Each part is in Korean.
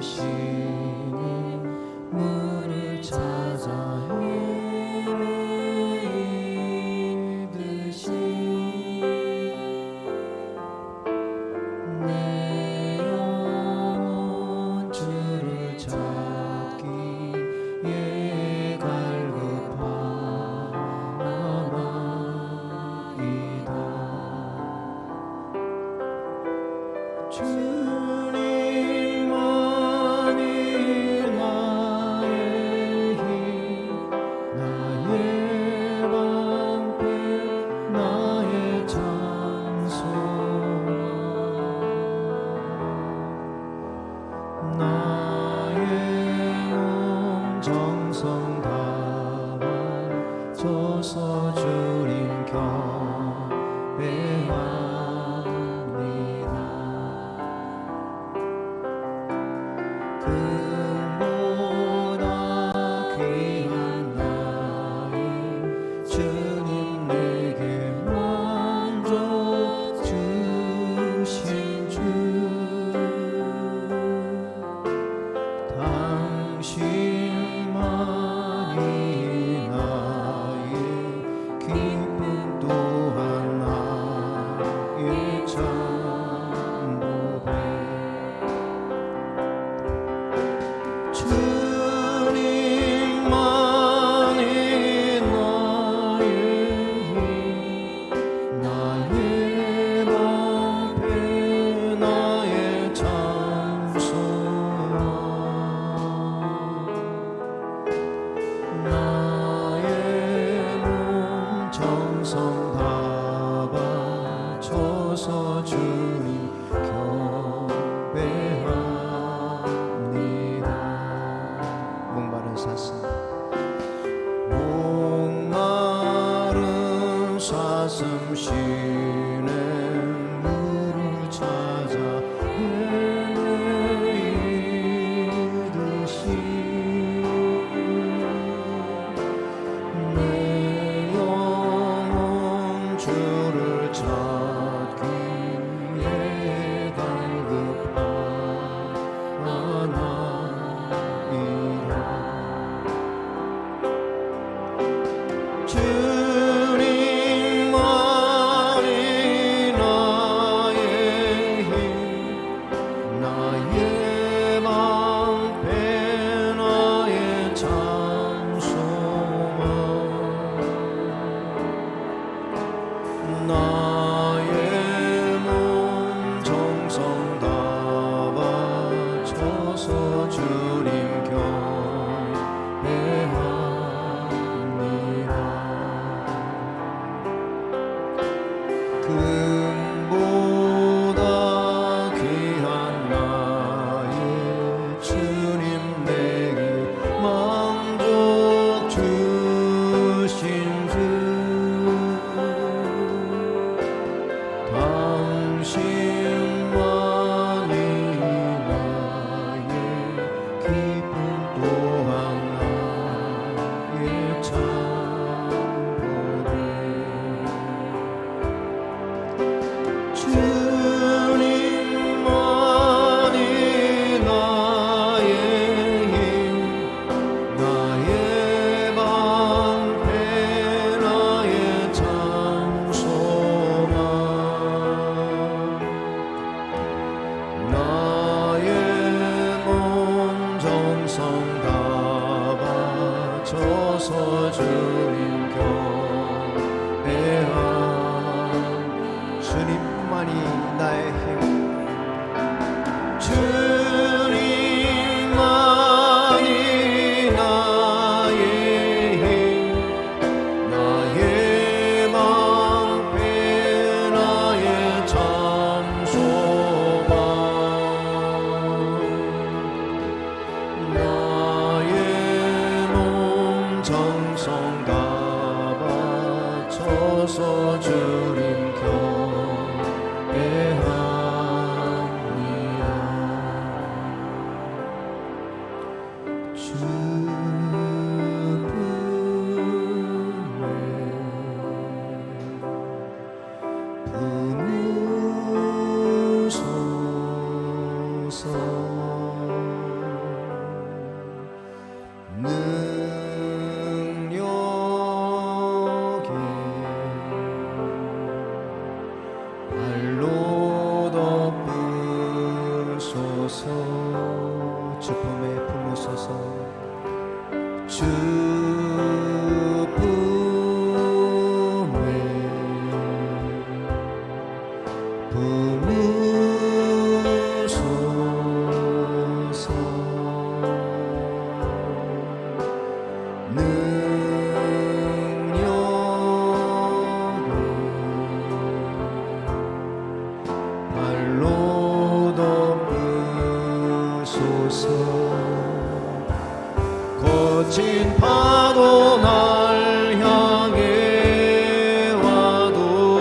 사슴신이 물을 찾아 헤매이듯이 내 영혼 주를 찾기에 갈급하나이다. 주님만이 나의 힘, 나의 방패, 나의 찬송아, 나의 몸 정성 다하여서 주님 경배합니다. 금보다 귀한 나의 주님 내게 만족 주신 주, 당신만이 나의 기쁨 또한 나의 참고백. 주님만이 나의 힘, 나의 방패, 나의 찬송아, 나의 몸 정성 다 바쳐서 주님 경배합니다. 목마른 사슴, 목마른 사슴 시내 물을 찾아 헤매이듯이 내 영혼 주를 찾기에 갈급하나이다. 주님만이 나의 힘, 나의 방패, 나의 찬송아, 나의 몸 정성 다 바쳐서 주님 경배합니다. 금보다 귀한 나의 주님 내게 만족 주신 주, 당신만이 나의 기쁨 또한 나의 참고백. 주님만이 나의 힘, 나의 방패, 나의 찬송아, 나의 몸 정성 다 바쳐서 주님 경배합니다. 주님만이 나의 힘, 주님만이 나의 힘, 나의 방패, 나의 찬송아, 나의 몸 정성 다 바쳐서 주님 경배합니다. 발로 덮으소서. 주품에 품으소서. 거친 파도 날 향해 와도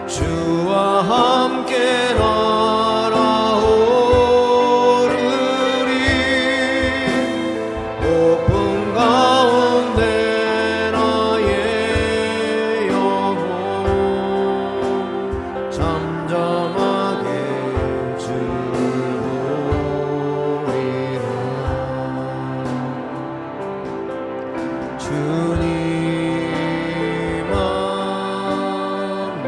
주와 함께 날아오르리. 폭풍 가운데 나의 영혼 잠잠하게 주를 보리라. 주님 안에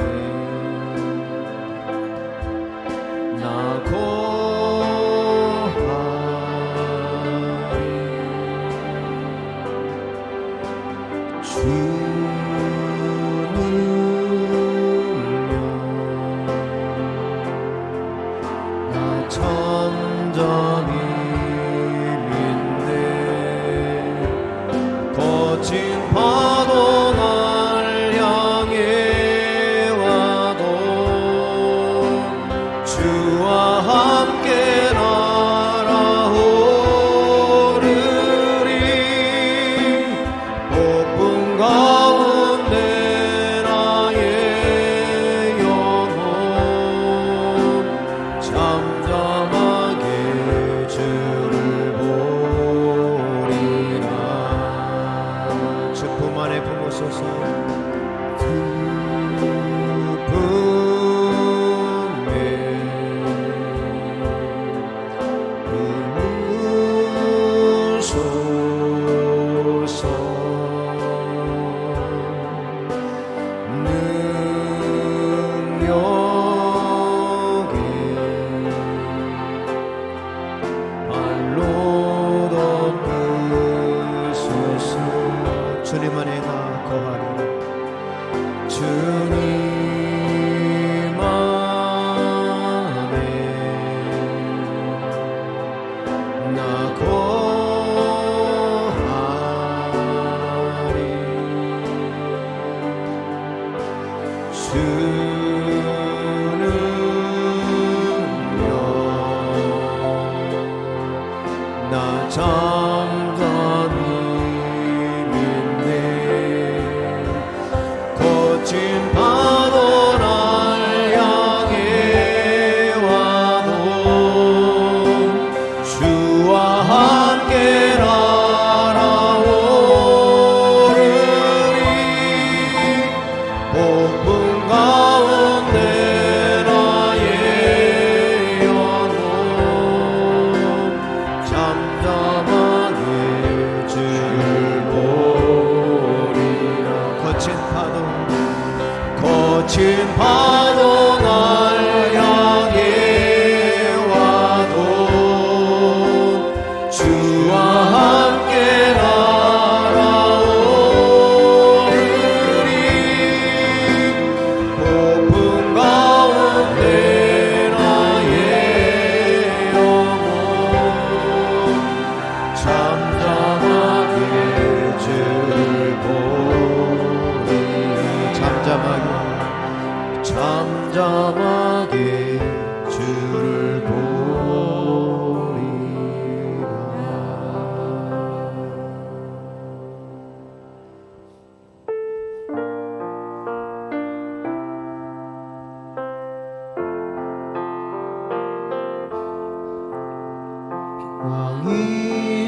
나 거하리. 주는요 나 잠잠히 거친 파도 날 향해 와도 주와 함께 날아오르리. 폭풍 가운데 나의 영혼 잠잠하게 주를 보리라. 주품 안에 품으소서. 주품에 품으소서. 능력에 발로 덮으소서. 주님 안에 나 거하리. 주님 안에 나 거하리. 주는요 나 잠잠히 거친 파도 날 향해 와도 주와 함께 날아오르리. 폭풍 가운데 나의 영혼 잠잠하게 주를 보리라. 거친 파도 날 향해 와도 주와 함께 날아오르리. 폭풍 가운데 나의 영혼 잠잠하게 주를 보리라. 잠잠하게 주를 보리라.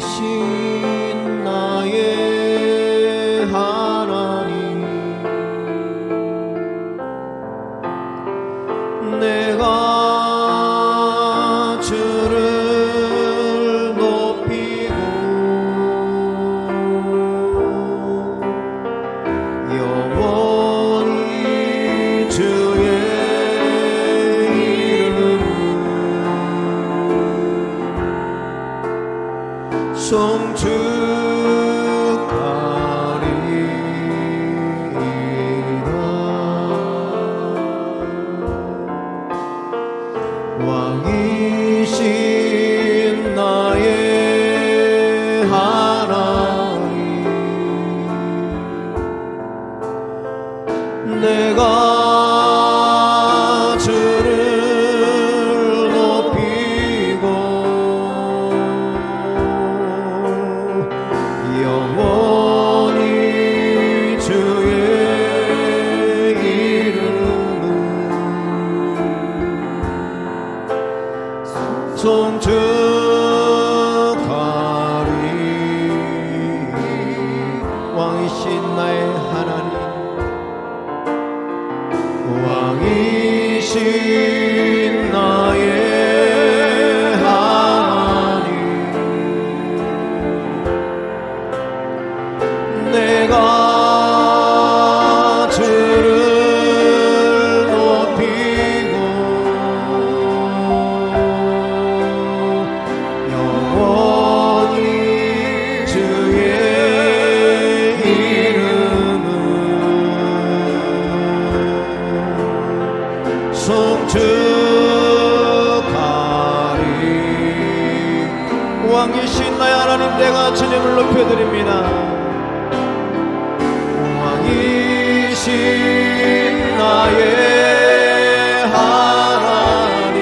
왕이신 나의 하나님, 내가 주를 높이고 영원히 주의 왕이신 나의 하나님 내가 주를 높이고 영원히 주의 이름을 송축하리 왕이신 나의 하나님 왕이신 나의 하나님 내가 주를 높이고 영원히 주의 이름을 송축하리 왕이신 나의 하나님 내가 주님을 높여드립니다 왕이신 나의 하나님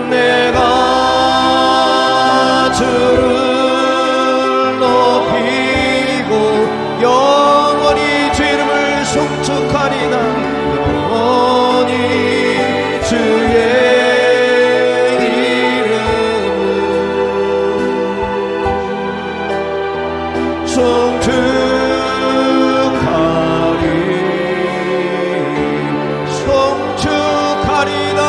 내가 주를 높이고 영원히 주 이름을 송축하리다 영원히 주의 이름을 송축하리 송축하리다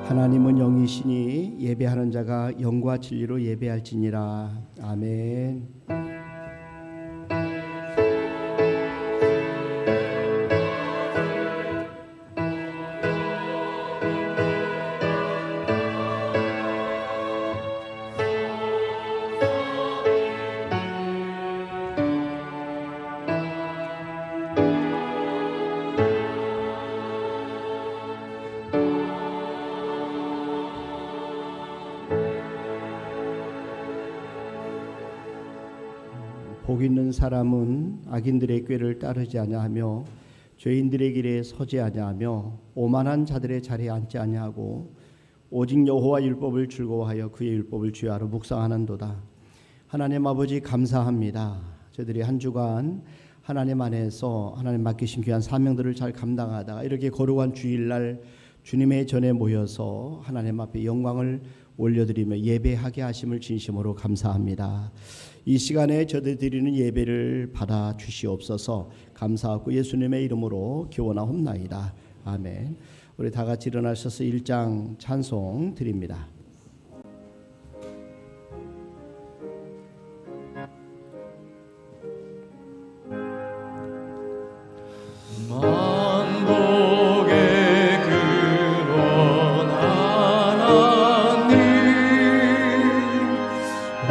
하나님은 영이시니 예배하는 자가 영과 진리로 예배할지니라. 아멘. 복 있는 사람은 악인들의 꾀를 따르지 아니하며 죄인들의 길에 서지 아니하며 오만한 자들의 자리에 앉지 아니하고 오직 여호와 율법을 즐거워하여 그의 율법을 주야로 묵상하는도다. 하나님 아버지 감사합니다. 저희들이 한 주간 하나님 안에서 하나님 맡기신 귀한 사명들을 잘 감당하다가 이렇게 거룩한 주일날 주님의 전에 모여서 하나님 앞에 영광을 올려드리며 예배하게 하심을 진심으로 감사합니다. 이 시간에 저들 드리는 예배를 받아 주시옵소서. 감사하고 예수님의 이름으로 기원하옵나이다. 아멘. 우리 다 같이 일어나셔서 1장 찬송 드립니다.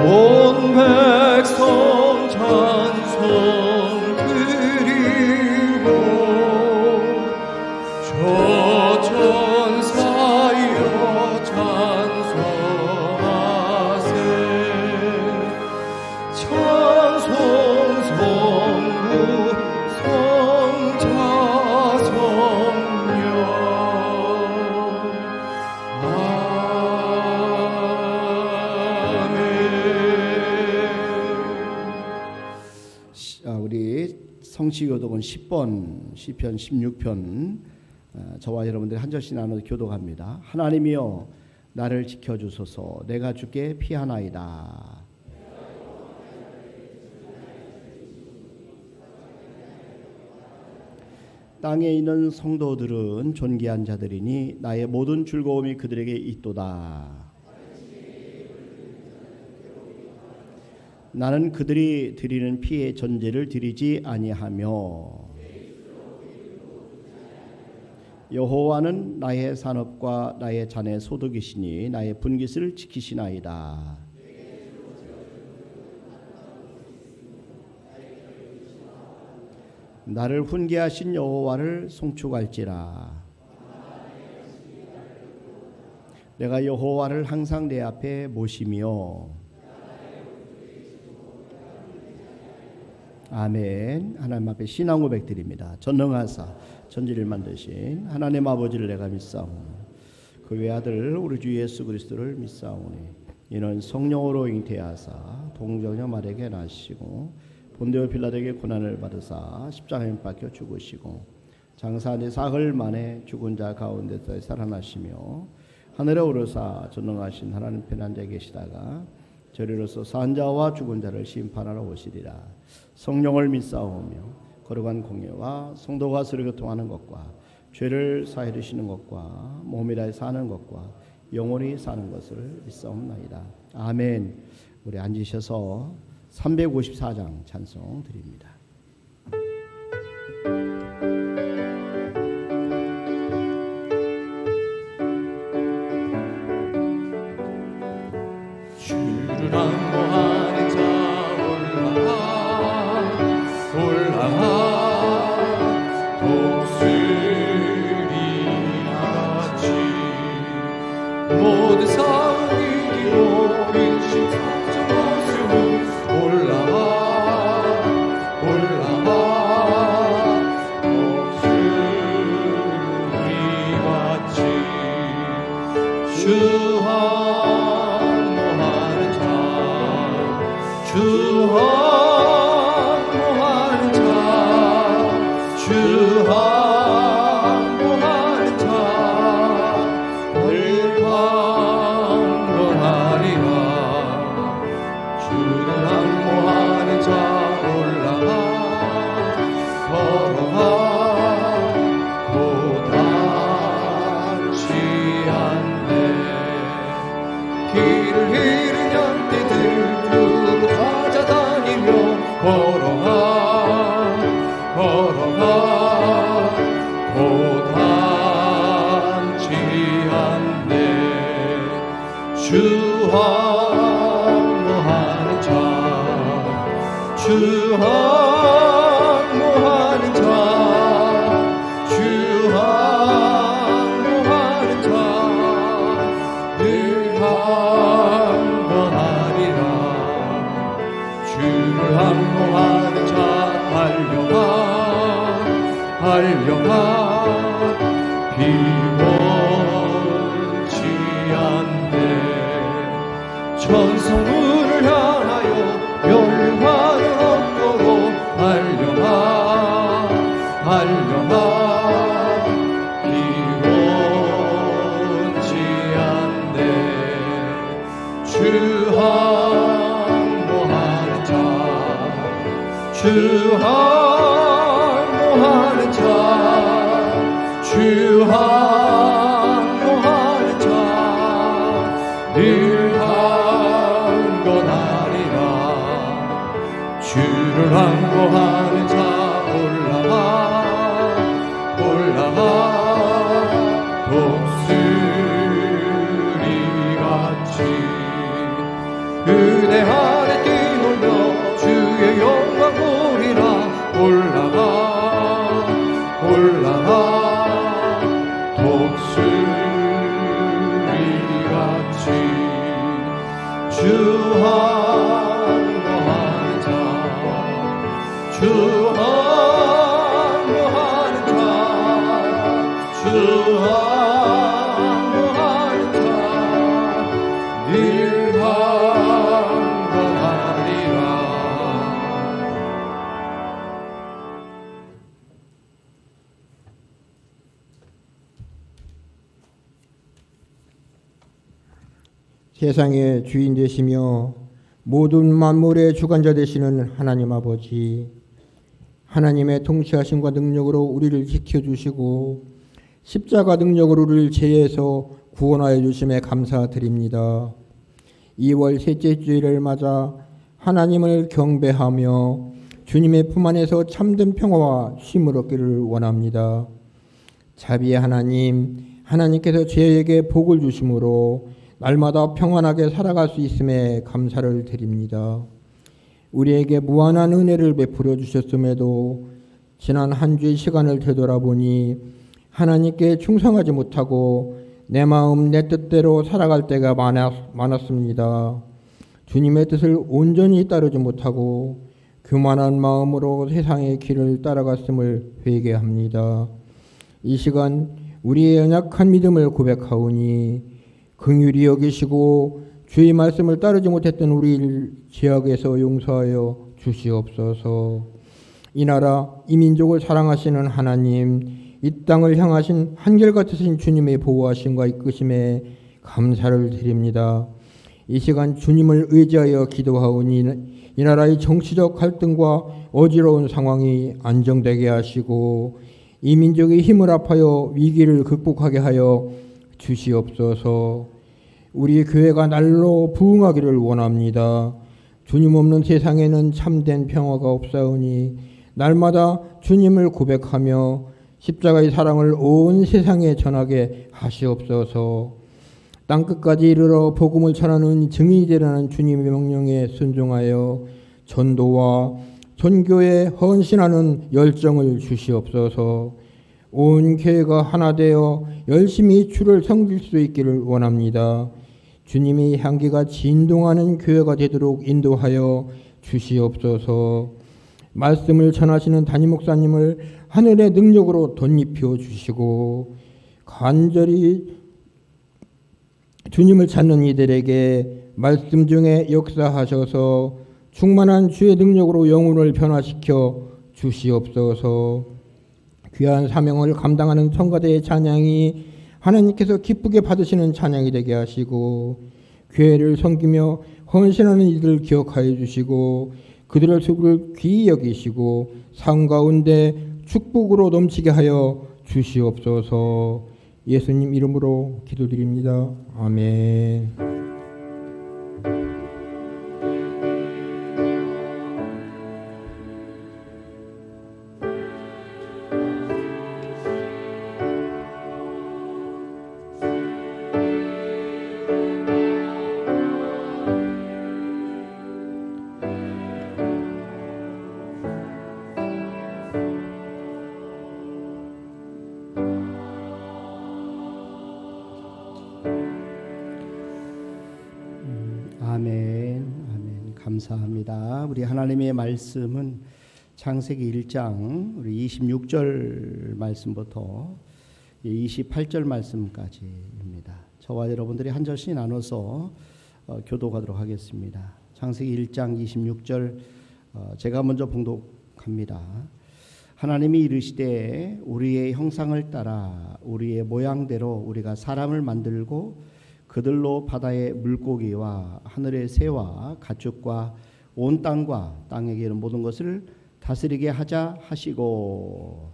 온 백성 찬송 드리고 저 천사여 찬송하세 찬송 성부 성자 성령 우리 성시교독은 10번 시편 16편 저와 여러분들이 한 절씩 나눠 교독합니다. 하나님이여 나를 지켜주소서. 내가 주께 피하나이다. 땅에 있는 성도들은 존귀한 자들이니 나의 모든 즐거움이 그들에게 있도다. 나는 그들이 드리는 피의 전제를 드리지 아니하며 여호와는 나의 산업과 나의 잔의 소득이시니 나의 분깃을 지키시나이다. 나를 훈계하신 여호와를 송축할지라. 내가 여호와를 항상 내 앞에 모시며. 아멘. 하나님 앞에 신앙 고백 드립니다. 전능하사 천지를 만드신 하나님 아버지를 내가 믿사오니 그 외아들 우리 주 예수 그리스도를 믿사오니 이는 성령으로 잉태하사 동정녀 마리아에게 나시고 본디오 빌라도에게 고난을 받으사 십자가에 못 박혀 죽으시고 장사한 지 사흘 만에 죽은 자 가운데서 살아나시며 하늘에 오르사 전능하신 하나님 편에 앉아 계시다가 저리로서 산 자와 죽은 자를 심판하러 오시리라. 성령을 믿사오며 거룩한 공예와 성도가 서로 교통하는 것과 죄를 사해 주시는 것과 몸이 다해 사는 것과 영원히 사는 것을 믿사옵나이다. 아멘. 우리 앉으셔서 354장 찬송 드립니다. 주를 안모하는 자 올라가 독수리 같이 모든 싸움 이기고 근심 걱정 없으면 올라가 독수리 같이 주 항모하는 자 늘 강건하리라. 주를 항모하는 자 올라가 걸어가 고단치 않네. 길을 잃은 양떼들 두루 찾아다니며 걸어가 고단치 않네. 주 항모하는 자 주 항모하는 자 주 항모하는 자 늘 강건하리라. 주를 항모하는 자 달려가 피곤치 않네. 천성문을 향하여 멸망을 얻도록 달려가 피곤치 않네. 주 항모하는 자 주 항모하는 자 주 항모하는 자 늘 강건하리라. 주를 항모하는 자 올라가 독수리 같이 그대 안에 뛰놀며 주의 영광 보리라. 올라가 독수리 같이 주 항모하는 자 주 항모하는 자 주 항모하는 자 늘 강건하리라. 세상의 주인 되시며 모든 만물의 주관자 되시는 하나님 아버지, 하나님의 통치하심과 능력으로 우리를 지켜주시고 십자가 능력으로 우리를 죄에서 구원하여 주심에 감사드립니다. 2월 셋째 주일을 맞아 하나님을 경배하며 주님의 품 안에서 참된 평화와 쉼을 얻기를 원합니다. 자비의 하나님, 하나님께서 저희에게 복을 주심으로 날마다 평안하게 살아갈 수 있음에 감사를 드립니다. 우리에게 무한한 은혜를 베풀어 주셨음에도 지난 한 주의 시간을 되돌아보니 하나님께 충성하지 못하고 내 마음 내 뜻대로 살아갈 때가 많았습니다. 주님의 뜻을 온전히 따르지 못하고 교만한 마음으로 세상의 길을 따라갔음을 회개합니다. 이 시간 우리의 연약한 믿음을 고백하오니 긍휼히 여기시고 주의 말씀을 따르지 못했던 우리를 죄악에서 용서하여 주시옵소서. 이 나라 이 민족을 사랑하시는 하나님, 이 땅을 향하신 한결같으신 주님의 보호하심과 이끄심에 감사를 드립니다. 이 시간 주님을 의지하여 기도하오니 이 나라의 정치적 갈등과 어지러운 상황이 안정되게 하시고 이 민족의 힘을 합하여 위기를 극복하게 하여 주시옵소서. 우리 교회가 날로 부흥하기를 원합니다. 주님 없는 세상에는 참된 평화가 없사오니 날마다 주님을 고백하며 십자가의 사랑을 온 세상에 전하게 하시옵소서. 땅끝까지 이르러 복음을 전하는 증인이 되라는 주님의 명령에 순종하여 전도와 전교에 헌신하는 열정을 주시옵소서. 온 교회가 하나 되어 열심히 주를 섬길 수 있기를 원합니다. 주님의 향기가 진동하는 교회가 되도록 인도하여 주시옵소서. 말씀을 전하시는 담임 목사님을 하늘의 능력으로 덧입혀 주시고 간절히 주님을 찾는 이들에게 말씀 중에 역사하셔서 충만한 주의 능력으로 영혼을 변화시켜 주시옵소서. 귀한 사명을 감당하는 성가대의 찬양이 하나님께서 기쁘게 받으시는 찬양이 되게 하시고 교회를 섬기며 헌신하는 이들을 기억하여 주시고 그들의 속을 귀히 여기시고 삶 가운데 축복으로 넘치게 하여 주시옵소서. 예수님 이름으로 기도드립니다. 아멘. 아멘, 아멘. 감사합니다. 우리 하나님의 말씀은 창세기 1장 우리 26절 말씀부터 28절 말씀까지입니다. 저와 여러분들이 한 절씩 나눠서 교독하도록 하겠습니다. 창세기 1장 26절 제가 먼저 봉독합니다. 하나님이 이르시되 우리의 형상을 따라 우리의 모양대로 우리가 사람을 만들고 그들로 바다의 물고기와 하늘의 새와 가축과 온 땅과 땅에 기는 모든 것을 다스리게 하자 하시고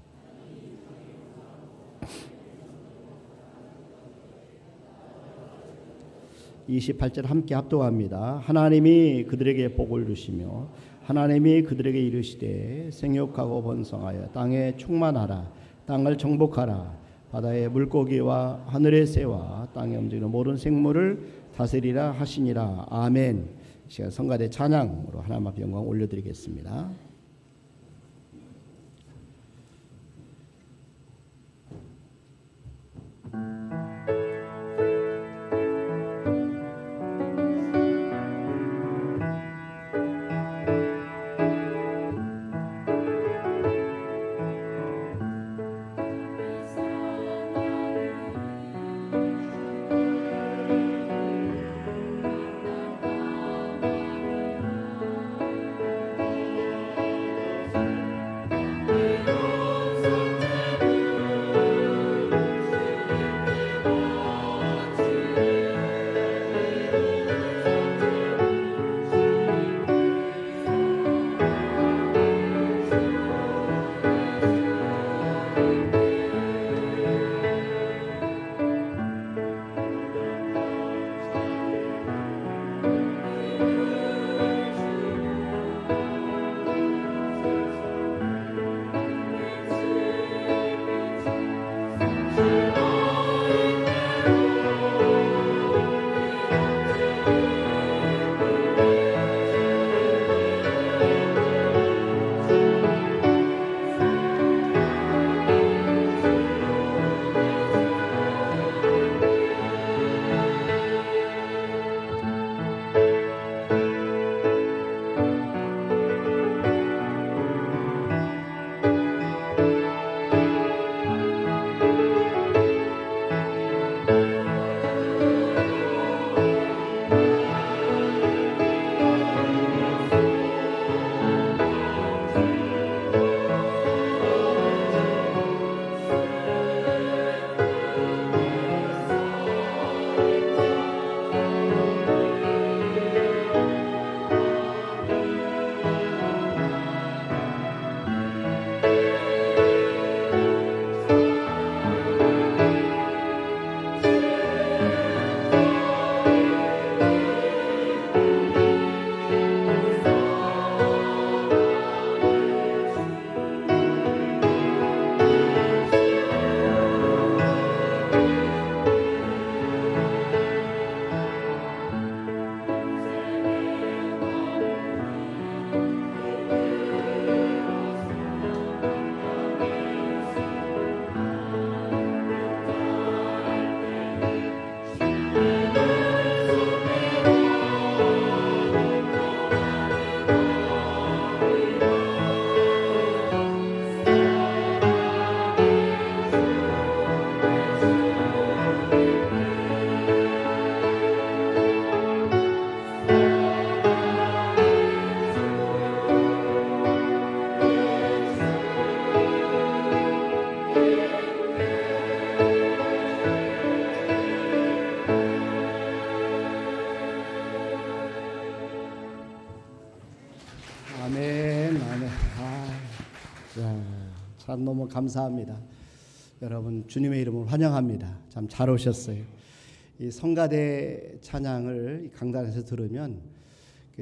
28절 함께 합독합니다. 하나님이 그들에게 복을 주시며 하나님이 그들에게 이르시되 생육하고 번성하여 땅에 충만하라. 땅을 정복하라. 바다의 물고기와 하늘의 새와 땅에 움직이는 모든 생물을 다스리라 하시니라. 아멘. 시간 성가대 찬양으로 하나님 앞에 영광 올려드리겠습니다. 참 너무 감사합니다. 여러분 주님의 이름으로 환영합니다. 참 잘 오셨어요. 이 성가대 찬양을 강단에서 들으면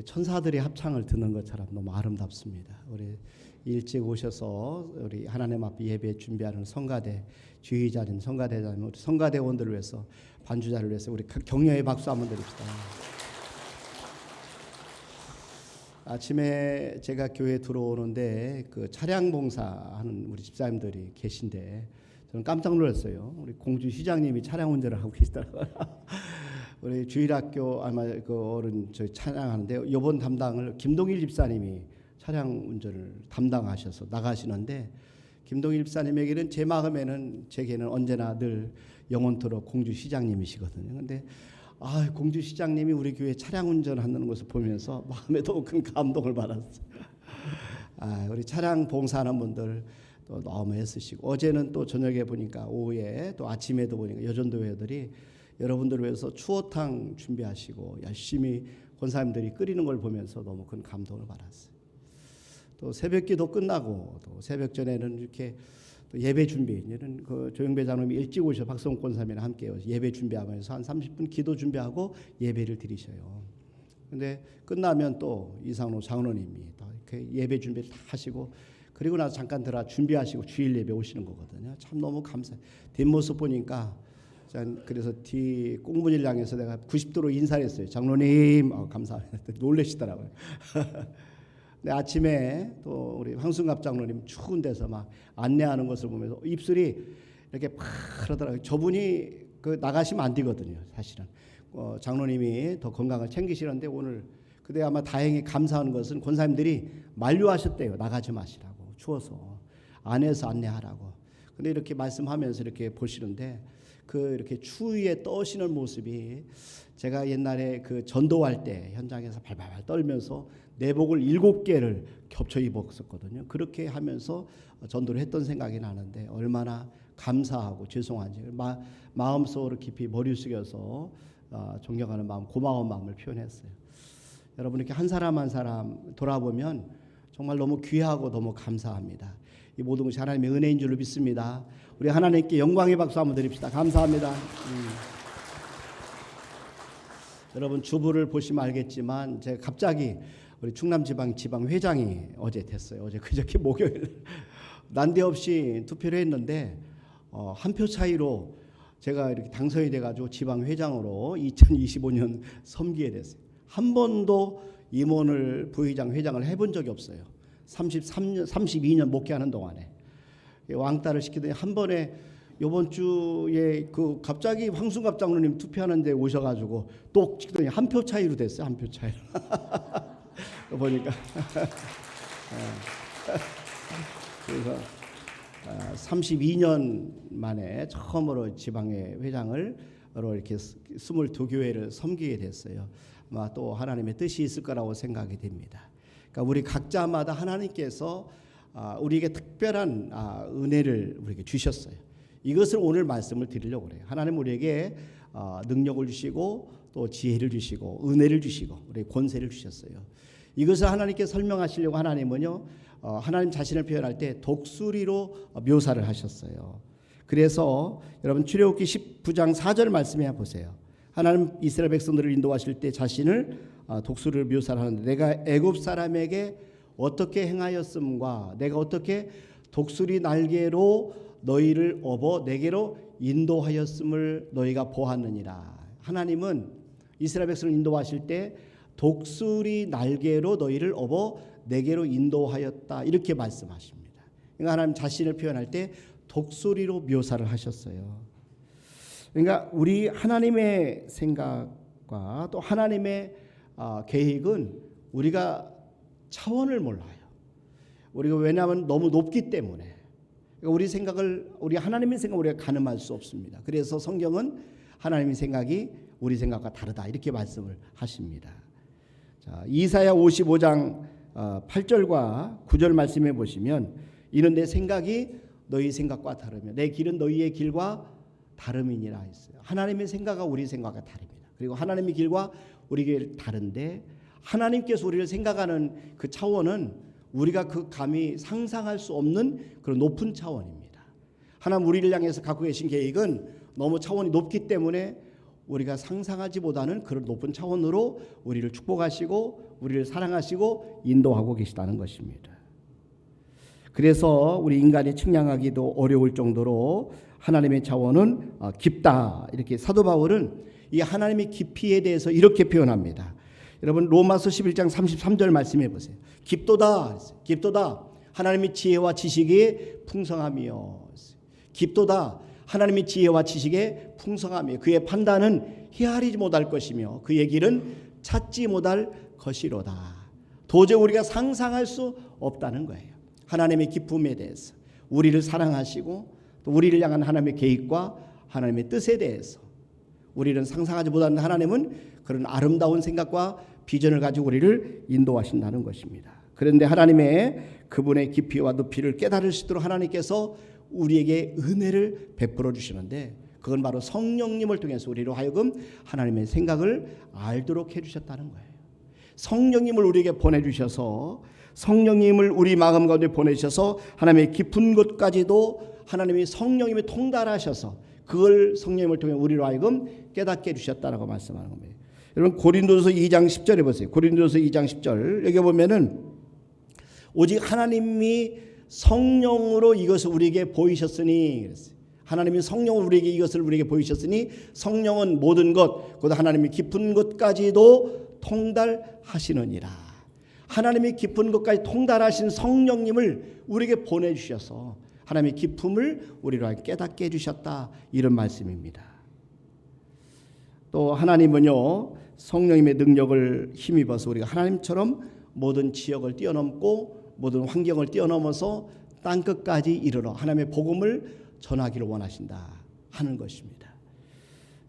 천사들이 합창을 듣는 것처럼 너무 아름답습니다. 우리 일찍 오셔서 우리 하나님 앞에 예배 준비하는 성가대 지휘자님, 성가대자님, 우리 성가대원들을 위해서 반주자를 위해서 우리 격려의 박수 한번 드립시다. 아침에 제가 교회 들어오는데 그 차량 봉사하는 우리 집사님들이 계신데 저는 깜짝 놀랐어요. 우리 공주 시장님이 차량 운전을 하고 계시더라고요. 우리 주일학교 아마 그 어른 저희 찬양하는데 이번 담당을 김동일 집사님이 차량 운전을 담당하셔서 나가시는데 김동일 집사님에게는 제 마음에는 제게는 언제나 늘 영원토록 공주 시장님이시거든요. 근데 공주 시장님이 우리 교회 차량 운전하는 것을 보면서 마음에 너무 큰 감동을 받았어요. 우리 차량 봉사하는 분들 또 너무 애쓰시고 어제는 또 저녁에 보니까 오후에 또 아침에도 보니까 여전도회들이 여러분들을 위해서 추어탕 준비하시고 열심히 권사님들이 끓이는 걸 보면서 너무 큰 감동을 받았어요. 또 새벽기도 끝나고 또 새벽 전에는 이렇게 또 예배 준비, 이런 그 조영배 장로님이 일찍 오셔 박성훈 권사님이랑 함께 예배 준비하면서 한 30분 기도 준비하고 예배를 드리셔요. 근데 끝나면 또 이상로 장로님이 또 이렇게 예배 준비를 다 하시고 그리고 나서 잠깐 들어 준비하시고 주일 예배 오시는 거거든요. 참 너무 감사해요. 뒷모습 보니까 그래서 뒤 꽁무니를 향해서 내가 90도로 인사를 했어요. 장로님 감사합니다. 놀라시더라고요. 근데 아침에 또 우리 황순갑 장로님 추운 데서 막 안내하는 것을 보면서 입술이 이렇게 파르더라고요. 저분이 그 나가시면 안 되거든요. 사실은 장로님이 더 건강을 챙기시는데 오늘 그때 아마 다행히 감사하는 것은 권사님들이 만류하셨대요. 나가지 마시라고 추워서 안에서 안내하라고. 근데 이렇게 말씀하면서 이렇게 보시는데 그 이렇게 추위에 떠시는 모습이 제가 옛날에 그 전도할 때 현장에서 발발발 떨면서 내복을 7개를 겹쳐 입었었거든요. 그렇게 하면서 전도를 했던 생각이 나는데 얼마나 감사하고 죄송한지 마음속으로 깊이 머리 숙여서 존경하는 마음, 고마운 마음을 표현했어요. 여러분 이렇게 한 사람 한 사람 돌아보면 정말 너무 귀하고 너무 감사합니다. 이 모든 것이 하나님의 은혜인 줄로 믿습니다. 우리 하나님께 영광의 박수 한번 드립시다. 감사합니다. 여러분 주부를 보시면 알겠지만 제가 갑자기 우리 충남지방 회장이 어제 됐어요. 어제 그저께 목요일 난데없이 투표를 했는데 한 표 차이로 제가 이렇게 당선이 돼가지고 지방 회장으로 2025년 섬기게 됐어요. 한 번도 임원을 부회장 회장을 해본 적이 없어요. 32년 목회하는 동안에 왕따를 시키더니 한 번에 이번 주에 그 갑자기 황순갑 장로님 투표하는데 오셔가지고 또 찍더니 한 표 차이로 됐어요. 한 표 차이로. 보니까 그래서 32년 만에 처음으로 지방의 회장을 이렇게 22교회를 섬기게 됐어요. 아마 또 하나님의 뜻이 있을 거라고 생각이 됩니다. 그러니까 우리 각자마다 하나님께서 우리에게 특별한 은혜를 우리에게 주셨어요. 이것을 오늘 말씀을 드리려고 그래요. 하나님 우리에게 능력을 주시고 또 지혜를 주시고 은혜를 주시고 우리에게 권세를 주셨어요. 이것을 하나님께 설명하시려고 하나님은요 하나님 자신을 표현할 때 독수리로 묘사를 하셨어요. 그래서 여러분 출애굽기 19장 4절 말씀해 보세요. 하나님 이스라엘 백성들을 인도하실 때 자신을 독수리를 묘사를 하는데 내가 애굽 사람에게 어떻게 행하였음과 내가 어떻게 독수리 날개로 너희를 업어 내게로 인도하였음을 너희가 보았느니라. 하나님은 이스라엘 백성을 인도하실 때 독수리 날개로 너희를 업어 내게로 인도하였다 이렇게 말씀하십니다. 그러니까 하나님 자신을 표현할 때 독수리로 묘사를 하셨어요. 그러니까 우리 하나님의 생각과 또 하나님의 계획은 우리가 차원을 몰라요. 우리가 왜냐하면 너무 높기 때문에 그러니까 우리 하나님의 생각 우리가 가늠할 수 없습니다. 그래서 성경은 하나님의 생각이 우리 생각과 다르다 이렇게 말씀을 하십니다. 자, 이사야 55장 8절과 9절 말씀해 보시면 이는 내 생각이 너희 생각과 다르며 내 길은 너희의 길과 다름이니라 했어요. 하나님의 생각과 우리 생각과 다릅니다. 그리고 하나님의 길과 우리 길 다른데 하나님께서 우리를 생각하는 그 차원은 우리가 그 감히 상상할 수 없는 그런 높은 차원입니다. 하나님 우리를 향해서 갖고 계신 계획은 너무 차원이 높기 때문에 우리가 상상하지 못하는 그런 높은 차원으로 우리를 축복하시고 우리를 사랑하시고 인도하고 계시다는 것입니다. 그래서 우리 인간이 측량하기도 어려울 정도로 하나님의 차원은 깊다. 이렇게 사도 바울은 이 하나님의 깊이에 대해서 이렇게 표현합니다. 여러분 로마서 11장 33절 말씀해 보세요. 깊도다. 깊도다. 하나님의 지혜와 지식이 풍성함이요. 깊도다. 하나님의 지혜와 지식의 풍성함이요. 그의 판단은 헤아리지 못할 것이며 그의 길은 찾지 못할 것이로다. 도저히 우리가 상상할 수 없다는 거예요. 하나님의 기쁨에 대해서 우리를 사랑하시고 또 우리를 향한 하나님의 계획과 하나님의 뜻에 대해서 우리는 상상하지 못하는 하나님은 그런 아름다운 생각과 비전을 가지고 우리를 인도하신다는 것입니다. 그런데 하나님의 그분의 깊이와 높이를 깨달을 수 있도록 하나님께서 우리에게 은혜를 베풀어 주시는데 그건 바로 성령님을 통해서 우리로 하여금 하나님의 생각을 알도록 해주셨다는 거예요. 성령님을 우리에게 보내주셔서 성령님을 우리 마음 가운데 보내셔서 하나님의 깊은 곳까지도 하나님이 성령님이 통달하셔서 그걸 성령님을 통해 우리로 하여금 깨닫게 해주셨다라고 말씀하는 겁니다. 여러분 고린도서 2장 10절에 보세요. 고린도서 2장 10절 여기 보면은 오직 하나님이 성령으로 이것을 우리에게 보이셨으니 그랬어요. 하나님이 성령으로 우리에게 이것을 우리에게 보이셨으니 성령은 모든 것 곧 하나님이 깊은 것까지도 통달하시느니라. 하나님이 깊은 것까지 통달하신 성령님을 우리에게 보내주셔서 하나님의 기쁨을 우리로 깨닫게 해주셨다 이런 말씀입니다. 또 하나님은요 성령님의 능력을 힘입어서 우리가 하나님처럼 모든 지역을 뛰어넘고 모든 환경을 뛰어넘어서 땅끝까지 이르러 하나님의 복음을 전하기를 원하신다 하는 것입니다.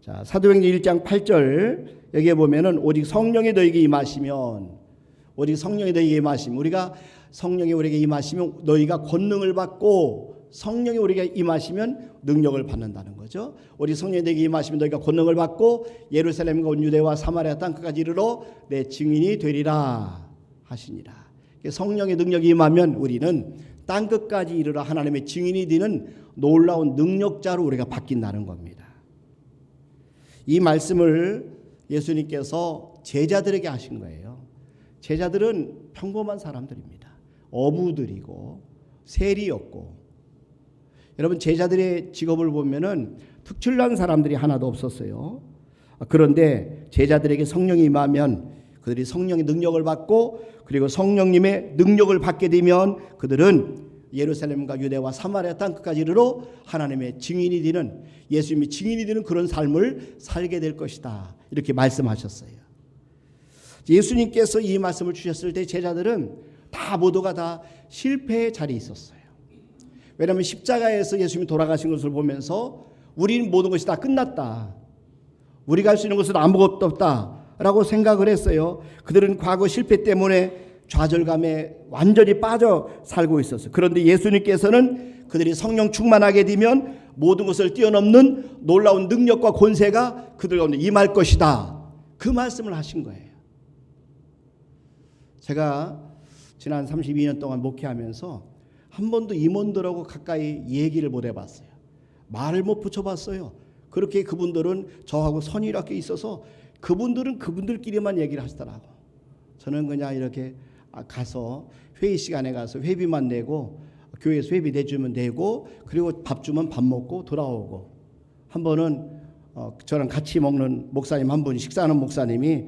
자, 사도행전 1장 8절 여기에 보면은 오직 성령이 너희에게 임하시면 오직 성령이 너희에게 임하시면 우리가 성령이 우리에게 임하시면 너희가 권능을 받고 성령이 우리에게 임하시면 능력을 받는다는 거죠. 오직 성령이 너희에게 임하시면 너희가 권능을 받고 예루살렘과 온 유대와 사마리아 땅끝까지 이르러 내 증인이 되리라 하시니라. 성령의 능력이 임하면 우리는 땅끝까지 이르러 하나님의 증인이 되는 놀라운 능력자로 우리가 바뀐다는 겁니다. 이 말씀을 예수님께서 제자들에게 하신 거예요. 제자들은 평범한 사람들입니다. 어부들이고 세리였고 여러분 제자들의 직업을 보면은 특출난 사람들이 하나도 없었어요. 그런데 제자들에게 성령이 임하면 그들이 성령의 능력을 받고 그리고 성령님의 능력을 받게 되면 그들은 예루살렘과 유대와 사마리아 땅끝까지 이르러 하나님의 증인이 되는 예수님이 증인이 되는 그런 삶을 살게 될 것이다. 이렇게 말씀하셨어요. 예수님께서 이 말씀을 주셨을 때 제자들은 다 모두가 다 실패의 자리에 있었어요. 왜냐하면 십자가에서 예수님이 돌아가신 것을 보면서 우리는 모든 것이 다 끝났다. 우리가 할 수 있는 것은 아무것도 없다라고 생각을 했어요. 그들은 과거 실패 때문에 좌절감에 완전히 빠져 살고 있었어요. 그런데 예수님께서는 그들이 성령 충만하게 되면 모든 것을 뛰어넘는 놀라운 능력과 권세가 그들 가운데 임할 것이다. 그 말씀을 하신 거예요. 제가 지난 32년 동안 목회하면서 한 번도 임원들하고 가까이 얘기를 못 해봤어요. 말을 못 붙여봤어요. 그렇게 그분들은 저하고 선이롭게 있어서 그분들은 그분들끼리만 얘기를 하시더라고. 저는 그냥 이렇게 가서 회의 시간에 가서 회비만 내고 교회에서 회비 내주면 내고 그리고 밥 주면 밥 먹고 돌아오고 한 번은 저랑 같이 먹는 목사님 한 분이 식사하는 목사님이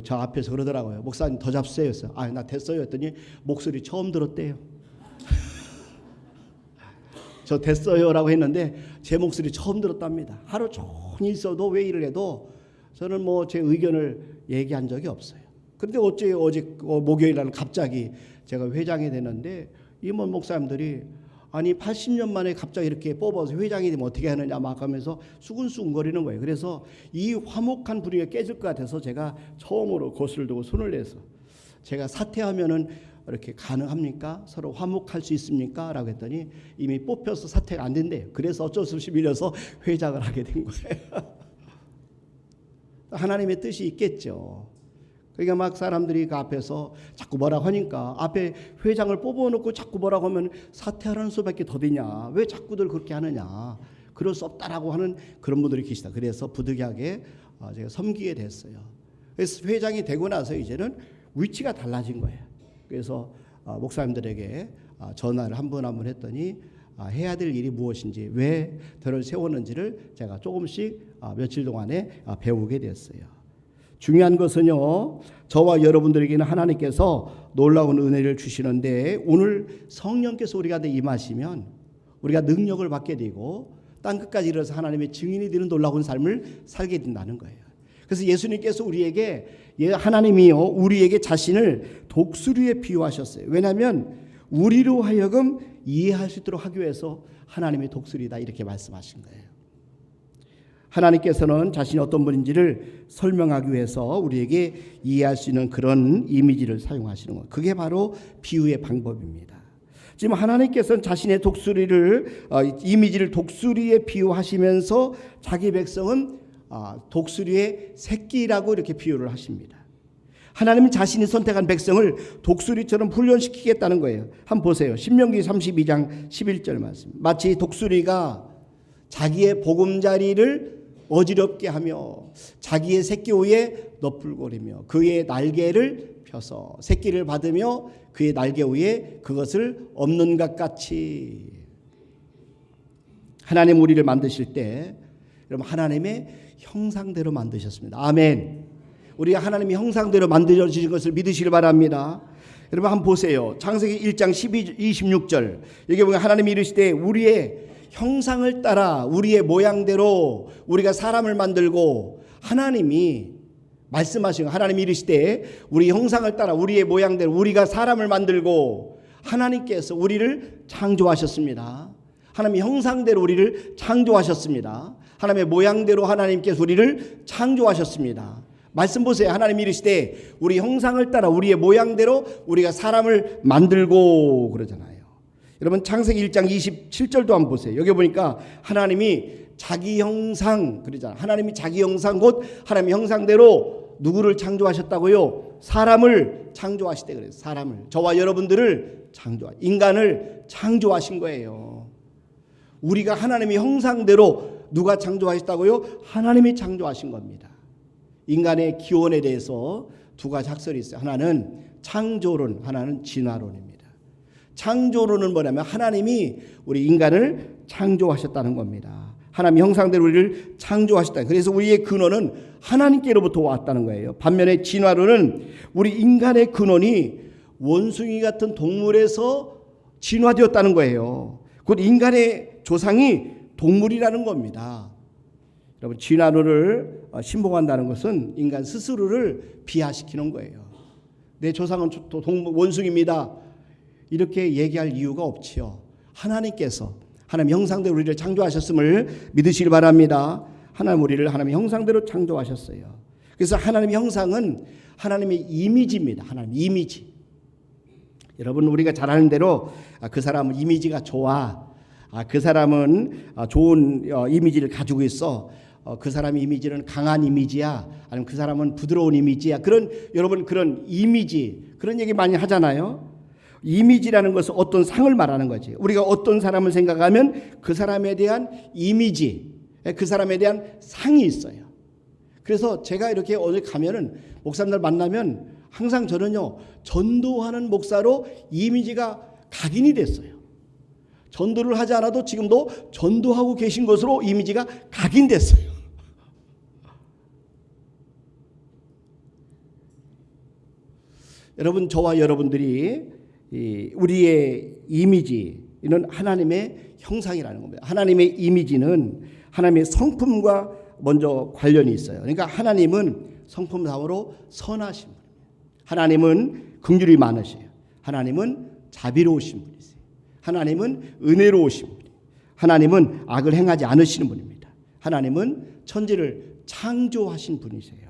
저 앞에서 그러더라고요. 목사님 더 잡수세요. 나 됐어요 했더니 목소리 처음 들었대요. 저 됐어요라고 했는데 제 목소리 처음 들었답니다. 하루 종일 있어도 회의를 해도 저는 뭐 제 의견을 얘기한 적이 없어요. 그런데 어제 목요일 날 갑자기 제가 회장이 되는데 임원 목사님들이 아니 80년 만에 갑자기 이렇게 뽑아서 회장이 되면 어떻게 하느냐 막 하면서 수근수근거리는 거예요. 그래서 이 화목한 분위기가 깨질 것 같아서 제가 처음으로 고수를 두고 손을 내서 제가 사퇴하면은 이렇게 가능합니까? 서로 화목할 수 있습니까? 라고 했더니 이미 뽑혀서 사퇴가 안 된대요. 그래서 어쩔 수 없이 밀려서 회장을 하게 된 거예요. 하나님의 뜻이 있겠죠. 그러니까 막 사람들이 그 앞에서 자꾸 뭐라고 하니까 앞에 회장을 뽑아놓고 자꾸 뭐라고 하면 사퇴하라는 수밖에 더 되냐. 왜 자꾸들 그렇게 하느냐. 그럴 수 없다라고 하는 그런 분들이 계시다. 그래서 부득이하게 제가 섬기게 됐어요. 그래서 회장이 되고 나서 이제는 위치가 달라진 거예요. 그래서 목사님들에게 전화를 한 분 한 분 했더니 해야 될 일이 무엇인지 왜 저를 세웠는지를 제가 조금씩 며칠 동안에 배우게 됐어요. 중요한 것은요, 저와 여러분들에게는 하나님께서 놀라운 은혜를 주시는데 오늘 성령께서 우리 가운데 임하시면 우리가 능력을 받게 되고 땅끝까지 이르러서 하나님의 증인이 되는 놀라운 삶을 살게 된다는 거예요. 그래서 예수님께서 우리에게 하나님이요 우리에게 자신을 독수리에 비유하셨어요. 왜냐하면 우리로 하여금 이해할 수 있도록 하기 위해서 하나님의 독수리다 이렇게 말씀하신 거예요. 하나님께서는 자신이 어떤 분인지를 설명하기 위해서 우리에게 이해할 수 있는 그런 이미지를 사용하시는 거예요. 그게 바로 비유의 방법입니다. 지금 하나님께서는 자신의 독수리를 이미지를 독수리에 비유하시면서 자기 백성은 독수리의 새끼라고 이렇게 비유를 하십니다. 하나님은 자신이 선택한 백성을 독수리처럼 훈련시키겠다는 거예요. 한번 보세요. 신명기 32장 11절 말씀. 마치 독수리가 자기의 보금자리를 어지럽게 하며 자기의 새끼 위에 너풀거리며 그의 날개를 펴서 새끼를 받으며 그의 날개 위에 그것을 없는 것 같이. 하나님 우리를 만드실 때 여러분 하나님의 형상대로 만드셨습니다. 아멘. 우리가 하나님의 형상대로 만들어진 것을 믿으시길 바랍니다. 여러분 한번 보세요. 창세기 1장 26절 여기 보면 하나님이 이르시되 우리의 형상을 따라 우리의 모양대로 우리가 사람을 만들고 하나님이 말씀하신 하나님이 이르시되 우리 형상을 따라 우리의 모양대로 우리가 사람을 만들고 하나님께서 우리를 창조하셨습니다. 하나님의 형상대로 우리를 창조하셨습니다. 하나님의 모양대로 하나님께서 우리를 창조하셨습니다. 말씀 보세요. 하나님이 이르시되 우리 형상을 따라 우리의 모양대로 우리가 사람을 만들고 그러잖아요. 여러분 창세기 1장 27절도 한번 보세요. 여기 보니까 하나님이 자기 형상 그러잖아요. 하나님이 자기 형상 곧 하나님의 형상대로 누구를 창조하셨다고요? 사람을 창조하시대 그래요. 사람을 저와 여러분들을 인간을 창조하신 거예요. 우리가 하나님의 형상대로 누가 창조하셨다고요? 하나님이 창조하신 겁니다. 인간의 기원에 대해서 두 가지 학설이 있어요. 하나는 창조론, 하나는 진화론입니다. 창조론은 뭐냐면 하나님이 우리 인간을 창조하셨다는 겁니다. 하나님의 형상대로 우리를 창조하셨다. 그래서 우리의 근원은 하나님께로부터 왔다는 거예요. 반면에 진화론은 우리 인간의 근원이 원숭이 같은 동물에서 진화되었다는 거예요. 곧 인간의 조상이 동물이라는 겁니다. 여러분 진화론을 신봉한다는 것은 인간 스스로를 비하시키는 거예요. 내 조상은 원숭이입니다. 이렇게 얘기할 이유가 없지요. 하나님께서 하나님 형상대로 우리를 창조하셨음을 믿으시길 바랍니다. 하나님 우리를 하나님의 형상대로 창조하셨어요. 그래서 하나님의 형상은 하나님의 이미지입니다. 하나님 이미지. 여러분 우리가 잘 아는 대로 그 사람은 이미지가 좋아. 그 사람은 좋은 이미지를 가지고 있어. 그 사람의 이미지는 강한 이미지야. 아니면 그 사람은 부드러운 이미지야. 여러분 그런 이미지 그런 얘기 많이 하잖아요. 이미지라는 것은 어떤 상을 말하는 거지. 우리가 어떤 사람을 생각하면 그 사람에 대한 이미지, 그 사람에 대한 상이 있어요. 그래서 제가 이렇게 어디 가면은 목사님들 만나면 항상 저는요 전도하는 목사로 이미지가 각인이 됐어요. 전도를 하지 않아도 지금도 전도하고 계신 것으로 이미지가 각인됐어요. 여러분 저와 여러분들이 우리의 이미지는 하나님의 형상이라는 겁니다. 하나님의 이미지는 하나님의 성품과 먼저 관련이 있어요. 그러니까 하나님은 성품상으로 선하신 분입니다. 하나님은 긍휼이 많으세요. 하나님은 자비로우신 분이세요. 하나님은 은혜로우신 분이에요. 하나님은 악을 행하지 않으시는 분입니다. 하나님은 천지를 창조하신 분이세요.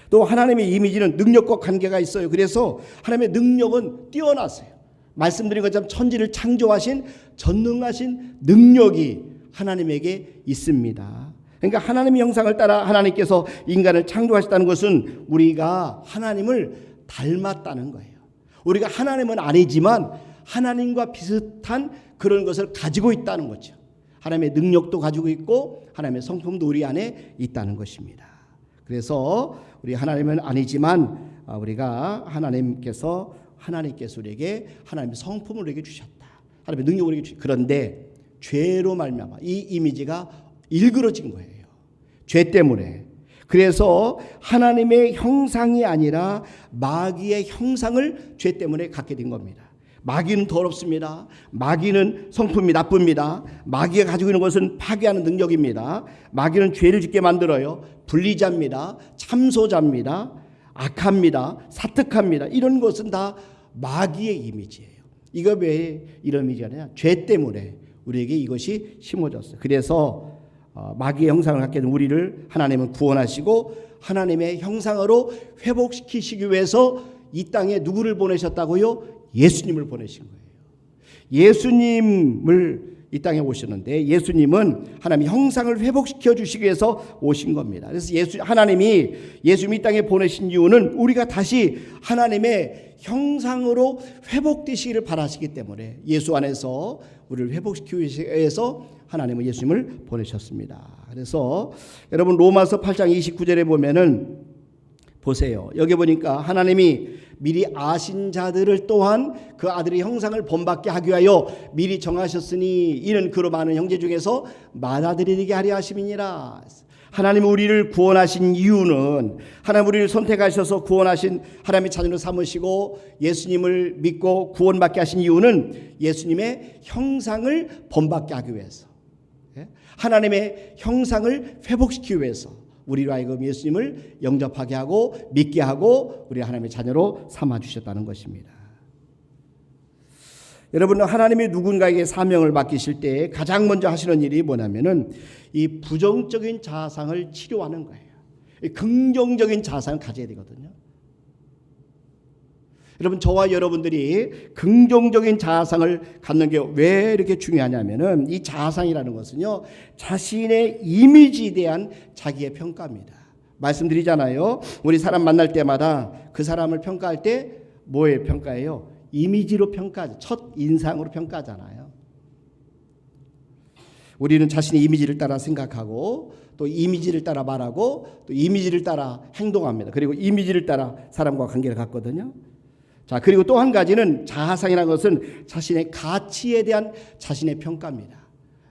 또 하나님의 이미지는 능력과 관계가 있어요. 그래서 하나님의 능력은 뛰어나세요. 말씀드린 것처럼 천지를 창조하신 전능하신 능력이 하나님에게 있습니다. 그러니까 하나님의 형상을 따라 하나님께서 인간을 창조하셨다는 것은 우리가 하나님을 닮았다는 거예요. 우리가 하나님은 아니지만 하나님과 비슷한 그런 것을 가지고 있다는 거죠. 하나님의 능력도 가지고 있고 하나님의 성품도 우리 안에 있다는 것입니다. 그래서 우리 하나님은 아니지만 우리가 하나님께서 우리에게 하나님의 성품을 우리에게 주셨다. 하나님의 능력을 우리에게 주셨다. 그런데 죄로 말미암아 이 이미지가 일그러진 거예요. 죄 때문에. 그래서 하나님의 형상이 아니라 마귀의 형상을 죄 때문에 갖게 된 겁니다. 마귀는 더럽습니다. 마귀는 성품이 나쁩니다. 마귀가 가지고 있는 것은 파괴하는 능력입니다. 마귀는 죄를 짓게 만들어요. 불리자입니다. 참소자입니다. 악합니다. 사특합니다. 이런 것은 다 마귀의 이미지예요. 이거 왜 이런 이미지가 아니냐? 죄 때문에 우리에게 이것이 심어졌어요. 그래서 마귀의 형상을 갖게 된 우리를 하나님은 구원하시고 하나님의 형상으로 회복시키시기 위해서 이 땅에 누구를 보내셨다고요? 예수님을 보내신 거예요. 예수님을 이 땅에 오셨는데 예수님은 하나님의 형상을 회복시켜 주시기 위해서 오신 겁니다. 그래서 하나님이 예수님이 이 땅에 보내신 이유는 우리가 다시 하나님의 형상으로 회복되시기를 바라시기 때문에 예수 안에서 우리를 회복시키기 위해서 하나님은 예수님을 보내셨습니다. 그래서 여러분 로마서 8장 29절에 보면은 보세요. 여기 보니까 하나님이 미리 아신 자들을 또한 그 아들의 형상을 본받게 하기 위하여 미리 정하셨으니 이는 그로 많은 형제 중에서 맏아들이 하려 하심이니라. 하나님 우리를 구원하신 이유는 하나님 우리를 선택하셔서 구원하신 하나님의 자녀로 삼으시고 예수님을 믿고 구원받게 하신 이유는 예수님의 형상을 본받게 하기 위해서, 하나님의 형상을 회복시키기 위해서 우리로 하여금 예수님을 영접하게 하고 믿게 하고 우리 하나님의 자녀로 삼아주셨다는 것입니다. 여러분 하나님이 누군가에게 사명을 맡기실 때 가장 먼저 하시는 일이 뭐냐면은 이 부정적인 자아상을 치료하는 거예요. 긍정적인 자아상을 가져야 되거든요. 여러분 저와 여러분들이 긍정적인 자아상을 갖는 게 왜 이렇게 중요하냐면은 이 자아상이라는 것은요 자신의 이미지에 대한 자기의 평가입니다. 말씀드리잖아요. 우리 사람 만날 때마다 그 사람을 평가할 때 뭐에 평가해요? 이미지로 평가하죠. 첫 인상으로 평가하잖아요. 우리는 자신의 이미지를 따라 생각하고 또 이미지를 따라 말하고 또 이미지를 따라 행동합니다. 그리고 이미지를 따라 사람과 관계를 갖거든요. 자, 그리고 또 한 가지는 자아상이라는 것은 자신의 가치에 대한 자신의 평가입니다.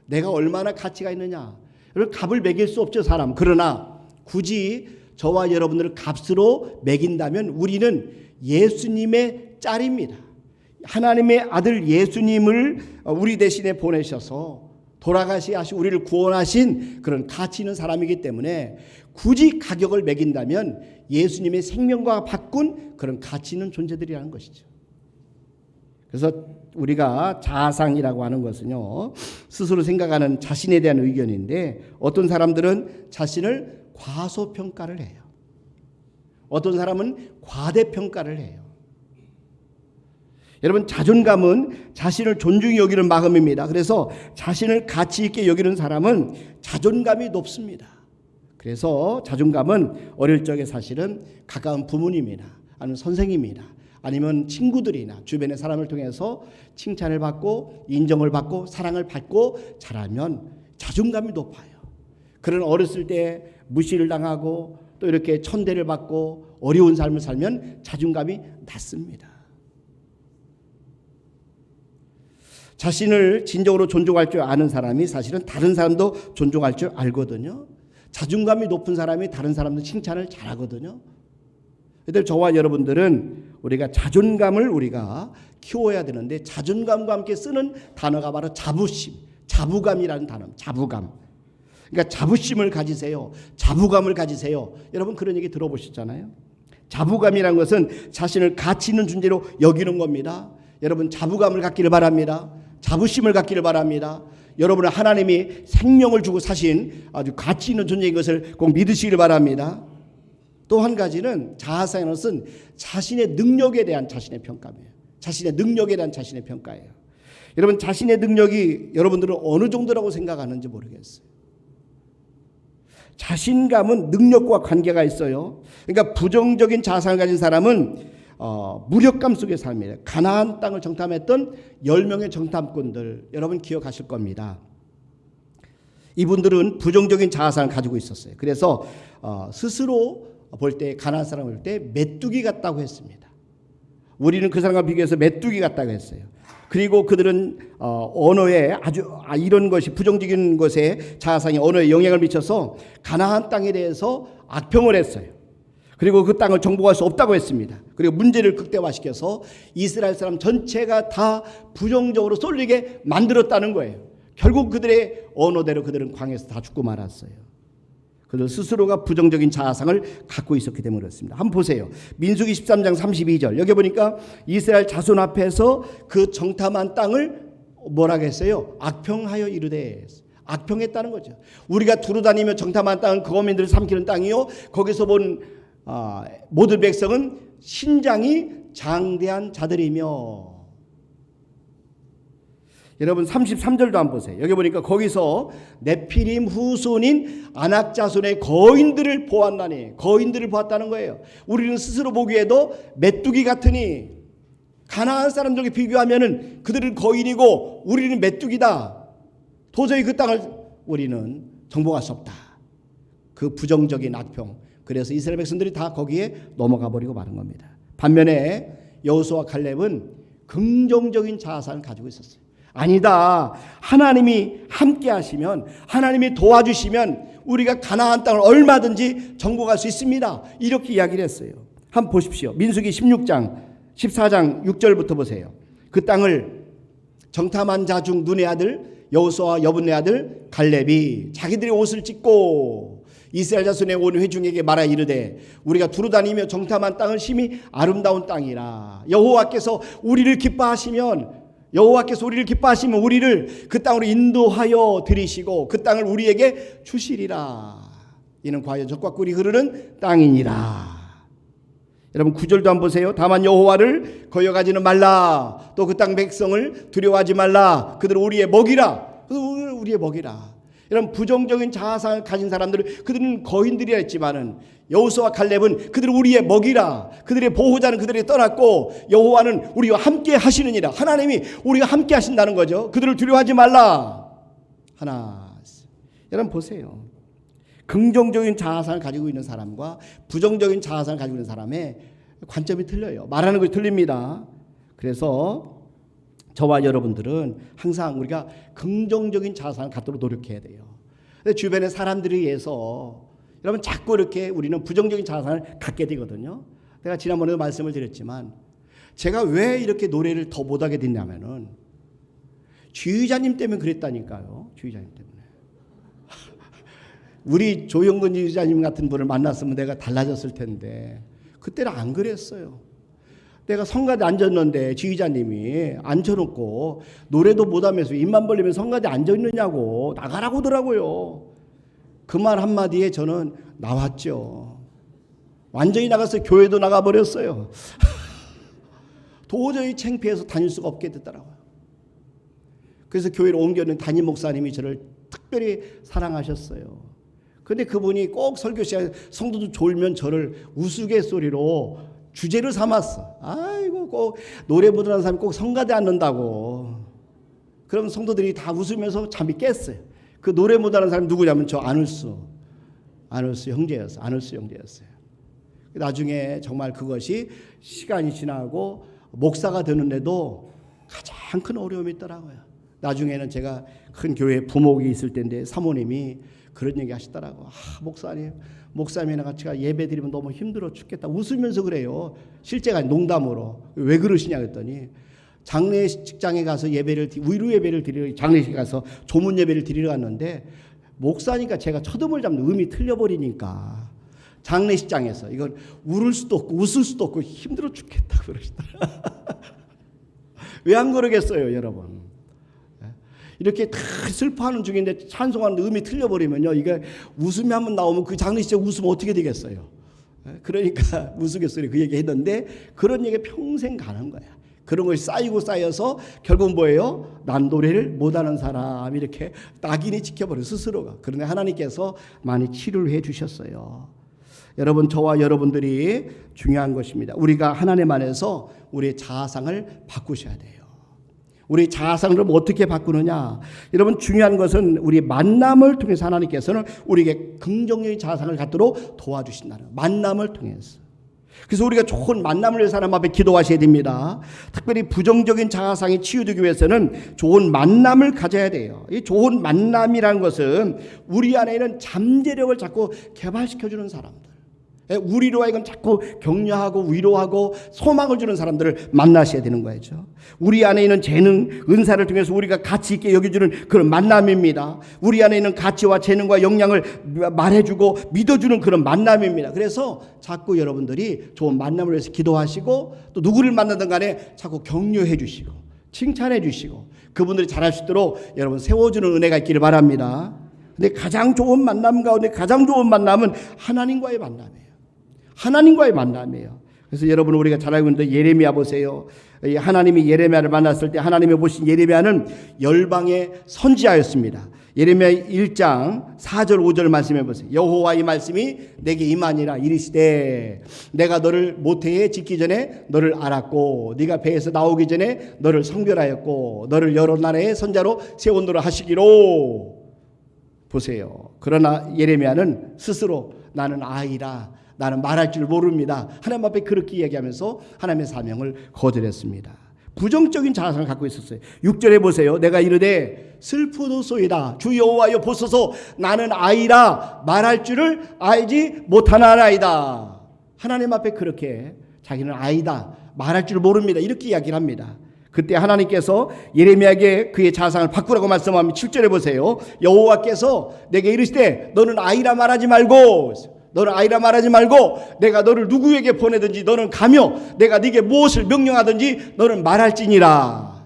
내가 얼마나 가치가 있느냐. 여러분 값을 매길 수 없죠, 사람. 그러나 굳이 저와 여러분들을 값으로 매긴다면 우리는 예수님의 짤입니다. 하나님의 아들 예수님을 우리 대신에 보내셔서 돌아가시 하시고 우리를 구원하신 그런 가치 있는 사람이기 때문에 굳이 가격을 매긴다면 예수님의 생명과 바꾼 그런 가치 있는 존재들이라는 것이죠. 그래서 우리가 자아상이라고 하는 것은요 스스로 생각하는 자신에 대한 의견인데 어떤 사람들은 자신을 과소평가를 해요. 어떤 사람은 과대평가를 해요. 여러분 자존감은 자신을 존중히 여기는 마음입니다. 그래서 자신을 가치 있게 여기는 사람은 자존감이 높습니다. 그래서 자존감은 어릴 적에 사실은 가까운 부모님이나 아니면 선생님이나 아니면 친구들이나 주변의 사람을 통해서 칭찬을 받고 인정을 받고 사랑을 받고 자라면 자존감이 높아요. 그런 어렸을 때 무시를 당하고 또 이렇게 천대를 받고 어려운 삶을 살면 자존감이 낮습니다. 자신을 진정으로 존중할 줄 아는 사람이 사실은 다른 사람도 존중할 줄 알거든요. 자존감이 높은 사람이 다른 사람도 칭찬을 잘하거든요. 그런데 저와 여러분들은 우리가 자존감을 우리가 키워야 되는데 자존감과 함께 쓰는 단어가 바로 자부심, 자부감이라는 단어입니다. 자부감. 그러니까 자부심을 가지세요. 자부감을 가지세요. 여러분 그런 얘기 들어보셨잖아요. 자부감이라는 것은 자신을 가치 있는 존재로 여기는 겁니다. 여러분 자부감을 갖기를 바랍니다. 자부심을 갖기를 바랍니다. 여러분은 하나님이 생명을 주고 사신 아주 가치 있는 존재인 것을 꼭 믿으시기를 바랍니다. 또 한 가지는 자아상이라는 것은 자신의 능력에 대한 자신의 평가예요. 자신의 능력에 대한 자신의 평가예요. 여러분 자신의 능력이 여러분들은 어느 정도라고 생각하는지 모르겠어요. 자신감은 능력과 관계가 있어요. 그러니까 부정적인 자산을 가진 사람은 무력감 속에 삽니다. 가나안 땅을 정탐했던 10명의 정탐꾼들, 여러분 기억하실 겁니다. 이분들은 부정적인 자산을 가지고 있었어요. 그래서 스스로 볼 때, 가나안 사람을 볼 때 메뚜기 같다고 했습니다. 우리는 그 사람과 비교해서 메뚜기 같다고 했어요. 그리고 그들은 언어에 아주 이런 것이 부정적인 것에 자아상이 언어에 영향을 미쳐서 가나안 땅에 대해서 악평을 했어요. 그리고 그 땅을 정복할 수 없다고 했습니다. 그리고 문제를 극대화시켜서 이스라엘 사람 전체가 다 부정적으로 쏠리게 만들었다는 거예요. 결국 그들의 언어대로 그들은 광야에서 다 죽고 말았어요. 그들 스스로가 부정적인 자아상을 갖고 있었기 때문에 그렇습니다. 한번 보세요. 민수기 13장 32절. 여기 보니까 이스라엘 자손 앞에서 그 정탐한 땅을 뭐라고 했어요? 악평하여 이르되. 악평했다는 거죠. 우리가 두루 다니며 정탐한 땅은 거민들을 삼키는 땅이요, 거기서 본 모든 백성은 신장이 장대한 자들이며. 여러분 33절도 한번 보세요. 여기 보니까 거기서 네피림 후손인 아낙 자손의 거인들을 보았나니, 거인들을 보았다는 거예요. 우리는 스스로 보기에도 메뚜기 같으니 가나안 사람들과 비교하면은 그들은 거인이고 우리는 메뚜기다. 도저히 그 땅을 우리는 정복할 수 없다. 그 부정적인 악평. 그래서 이스라엘 백성들이 다 거기에 넘어가 버리고 마는 겁니다. 반면에 여호수아와 칼렙은 긍정적인 자아상을 가지고 있었어요. 아니다. 하나님이 함께 하시면, 하나님이 도와주시면 우리가 가나안 땅을 얼마든지 정복할 수 있습니다. 이렇게 이야기를 했어요. 한번 보십시오. 민수기 16장 14장 6절부터 보세요. 그 땅을 정탐한 자 중 눈의 아들 여호수아와 여분의 아들 갈렙이 자기들의 옷을 찢고 이스라엘 자손의 온 회중에게 말하 이르되 우리가 두루 다니며 정탐한 땅은 심히 아름다운 땅이라. 여호와께서 우리를 기뻐하시면 우리를 그 땅으로 인도하여 들이시고 그 땅을 우리에게 주시리라. 이는 과연 젖과 꿀이 흐르는 땅이니라. 여러분 9절도 한번 보세요. 다만 여호와를 거역하지는 말라. 또 그 땅 백성을 두려워하지 말라. 그들은 우리의 먹이라. 우리의 먹이라. 이런 부정적인 자아상을 가진 사람들은 그들은 거인들이라 했지만은 여호수아와 칼렙은 그들은 우리의 먹이라. 그들의 보호자는 그들이 떠났고 여호와는 우리와 함께 하시느니라. 하나님이 우리가 함께 하신다는 거죠. 그들을 두려워하지 말라. 하나. 여러분 보세요. 긍정적인 자아상을 가지고 있는 사람과 부정적인 자아상을 가지고 있는 사람의 관점이 틀려요. 말하는 것이 틀립니다. 그래서 저와 여러분들은 항상 우리가 긍정적인 자아상을 갖도록 노력해야 돼요. 주변의 사람들에 의해서 여러분 자꾸 이렇게 우리는 부정적인 자아상을 갖게 되거든요. 내가 지난번에도 말씀을 드렸지만 제가 왜 이렇게 노래를 더 못하게 됐냐면은 주의자님 때문에 그랬다니까요. 주의자님 때문에. 우리 조영근 주의자님 같은 분을 만났으면 내가 달라졌을 텐데 그때는 안 그랬어요. 내가 성가대 앉았는데 지휘자님이 앉혀놓고 노래도 못하면서 입만 벌리면 성가대 앉아있느냐고 나가라고 하더라고요. 그 말 한마디에 저는 나왔죠. 완전히 나가서 교회도 나가버렸어요. 도저히 창피해서 다닐 수가 없게 됐더라고요. 그래서 교회를 옮겨는 담임 목사님이 저를 특별히 사랑하셨어요. 그런데 그분이 꼭 설교 시간에 성도도 졸면 저를 우스갯소리로 주제를 삼았어. 아이고 꼭 노래 부르는 사람이 꼭 성가대 앉는다고. 그럼 성도들이 다 웃으면서 잠이 깼어요. 그 노래 못하는 사람이 누구냐면 저 안울수 형제였어요. 나중에 정말 그것이 시간이 지나고 목사가 되는데도 가장 큰 어려움이 있더라고요. 나중에는 제가 큰 교회 부목이 있을 때인데 사모님이 그런 얘기 하시더라고. 목사님이랑 같이 예배 드리면 너무 힘들어 죽겠다. 웃으면서 그래요. 실제가 농담으로. 왜 그러시냐 그랬더니 장례식장에 가서 위로 예배를 드리러 장례식에 가서 조문 예배를 드리러 갔는데 목사니까 제가 첫음을 잡는 음이 틀려버리니까 장례식장에서 이걸 울을 수도 없고 웃을 수도 없고 힘들어 죽겠다 그러시더라. 왜 안 그러겠어요 여러분. 이렇게 다 슬퍼하는 중인데 찬송하는데 음이 틀려버리면요. 이게 웃음이 한번 나오면 그 장례식장에 웃으면 어떻게 되겠어요. 그러니까 우스갯소리 그 얘기 했는데 그런 얘기 평생 가는 거야. 그런 것이 쌓이고 쌓여서 결국 뭐예요? 난 노래를 못하는 사람 이렇게 낙인이 찍혀버려요, 스스로가. 그런데 하나님께서 많이 치료를 해 주셨어요. 여러분, 저와 여러분들이 중요한 것입니다. 우리가 하나님 안에서 우리의 자아상을 바꾸셔야 돼요. 우리 자아상을 어떻게 바꾸느냐? 여러분, 중요한 것은 우리 만남을 통해서 하나님께서는 우리에게 긍정적인 자아상을 갖도록 도와주신다는 거예요. 만남을 통해서. 그래서 우리가 좋은 만남을 위해서 하나님 앞에 기도하셔야 됩니다. 특별히 부정적인 자아상이 치유되기 위해서는 좋은 만남을 가져야 돼요. 이 좋은 만남이라는 것은 우리 안에 있는 잠재력을 자꾸 개발시켜주는 사람들, 우리로 하여금 자꾸 격려하고 위로하고 소망을 주는 사람들을 만나셔야 되는 거죠. 우리 안에 있는 재능, 은사를 통해서 우리가 가치 있게 여겨주는 그런 만남입니다. 우리 안에 있는 가치와 재능과 역량을 말해주고 믿어주는 그런 만남입니다. 그래서 자꾸 여러분들이 좋은 만남을 위해서 기도하시고, 또 누구를 만나든 간에 자꾸 격려해 주시고 칭찬해 주시고 그분들이 잘할 수 있도록 여러분 세워주는 은혜가 있기를 바랍니다. 근데 가장 좋은 만남 가운데 가장 좋은 만남은 하나님과의 만남이에요. 하나님과의 만남이에요. 그래서 여러분, 우리가 잘 알고 있는데 예레미야 보세요. 하나님이 예레미야를 만났을 때 하나님이 보신 예레미야는 열방의 선지자였습니다. 예레미야 1장 4절 5절 말씀해 보세요. 여호와의 말씀이 내게 임하니라. 이르시되 내가 너를 모태에 짓기 전에 너를 알았고 네가 배에서 나오기 전에 너를 성별하였고 너를 여러 나라의 선자로 세운노라 하시기로. 보세요. 그러나 예레미야는 스스로 나는 아이라, 나는 말할 줄 모릅니다, 하나님 앞에 그렇게 이야기하면서 하나님의 사명을 거절했습니다. 부정적인 자아상을 갖고 있었어요. 6절에 보세요. 내가 이르되 슬프도소이다. 주 여호와여 보소서 나는 아이라 말할 줄을 알지 못하나이다. 하나님 앞에 그렇게 자기는 아이다, 말할 줄 모릅니다, 이렇게 이야기를 합니다. 그때 하나님께서 예레미야에게 그의 자상을 바꾸라고 말씀하면 7절에 보세요. 여호와께서 내게 이르시되 너는 아이라 말하지 말고, 너는 아이라 말하지 말고 내가 너를 누구에게 보내든지 너는 가며 내가 네게 무엇을 명령하든지 너는 말할지니라.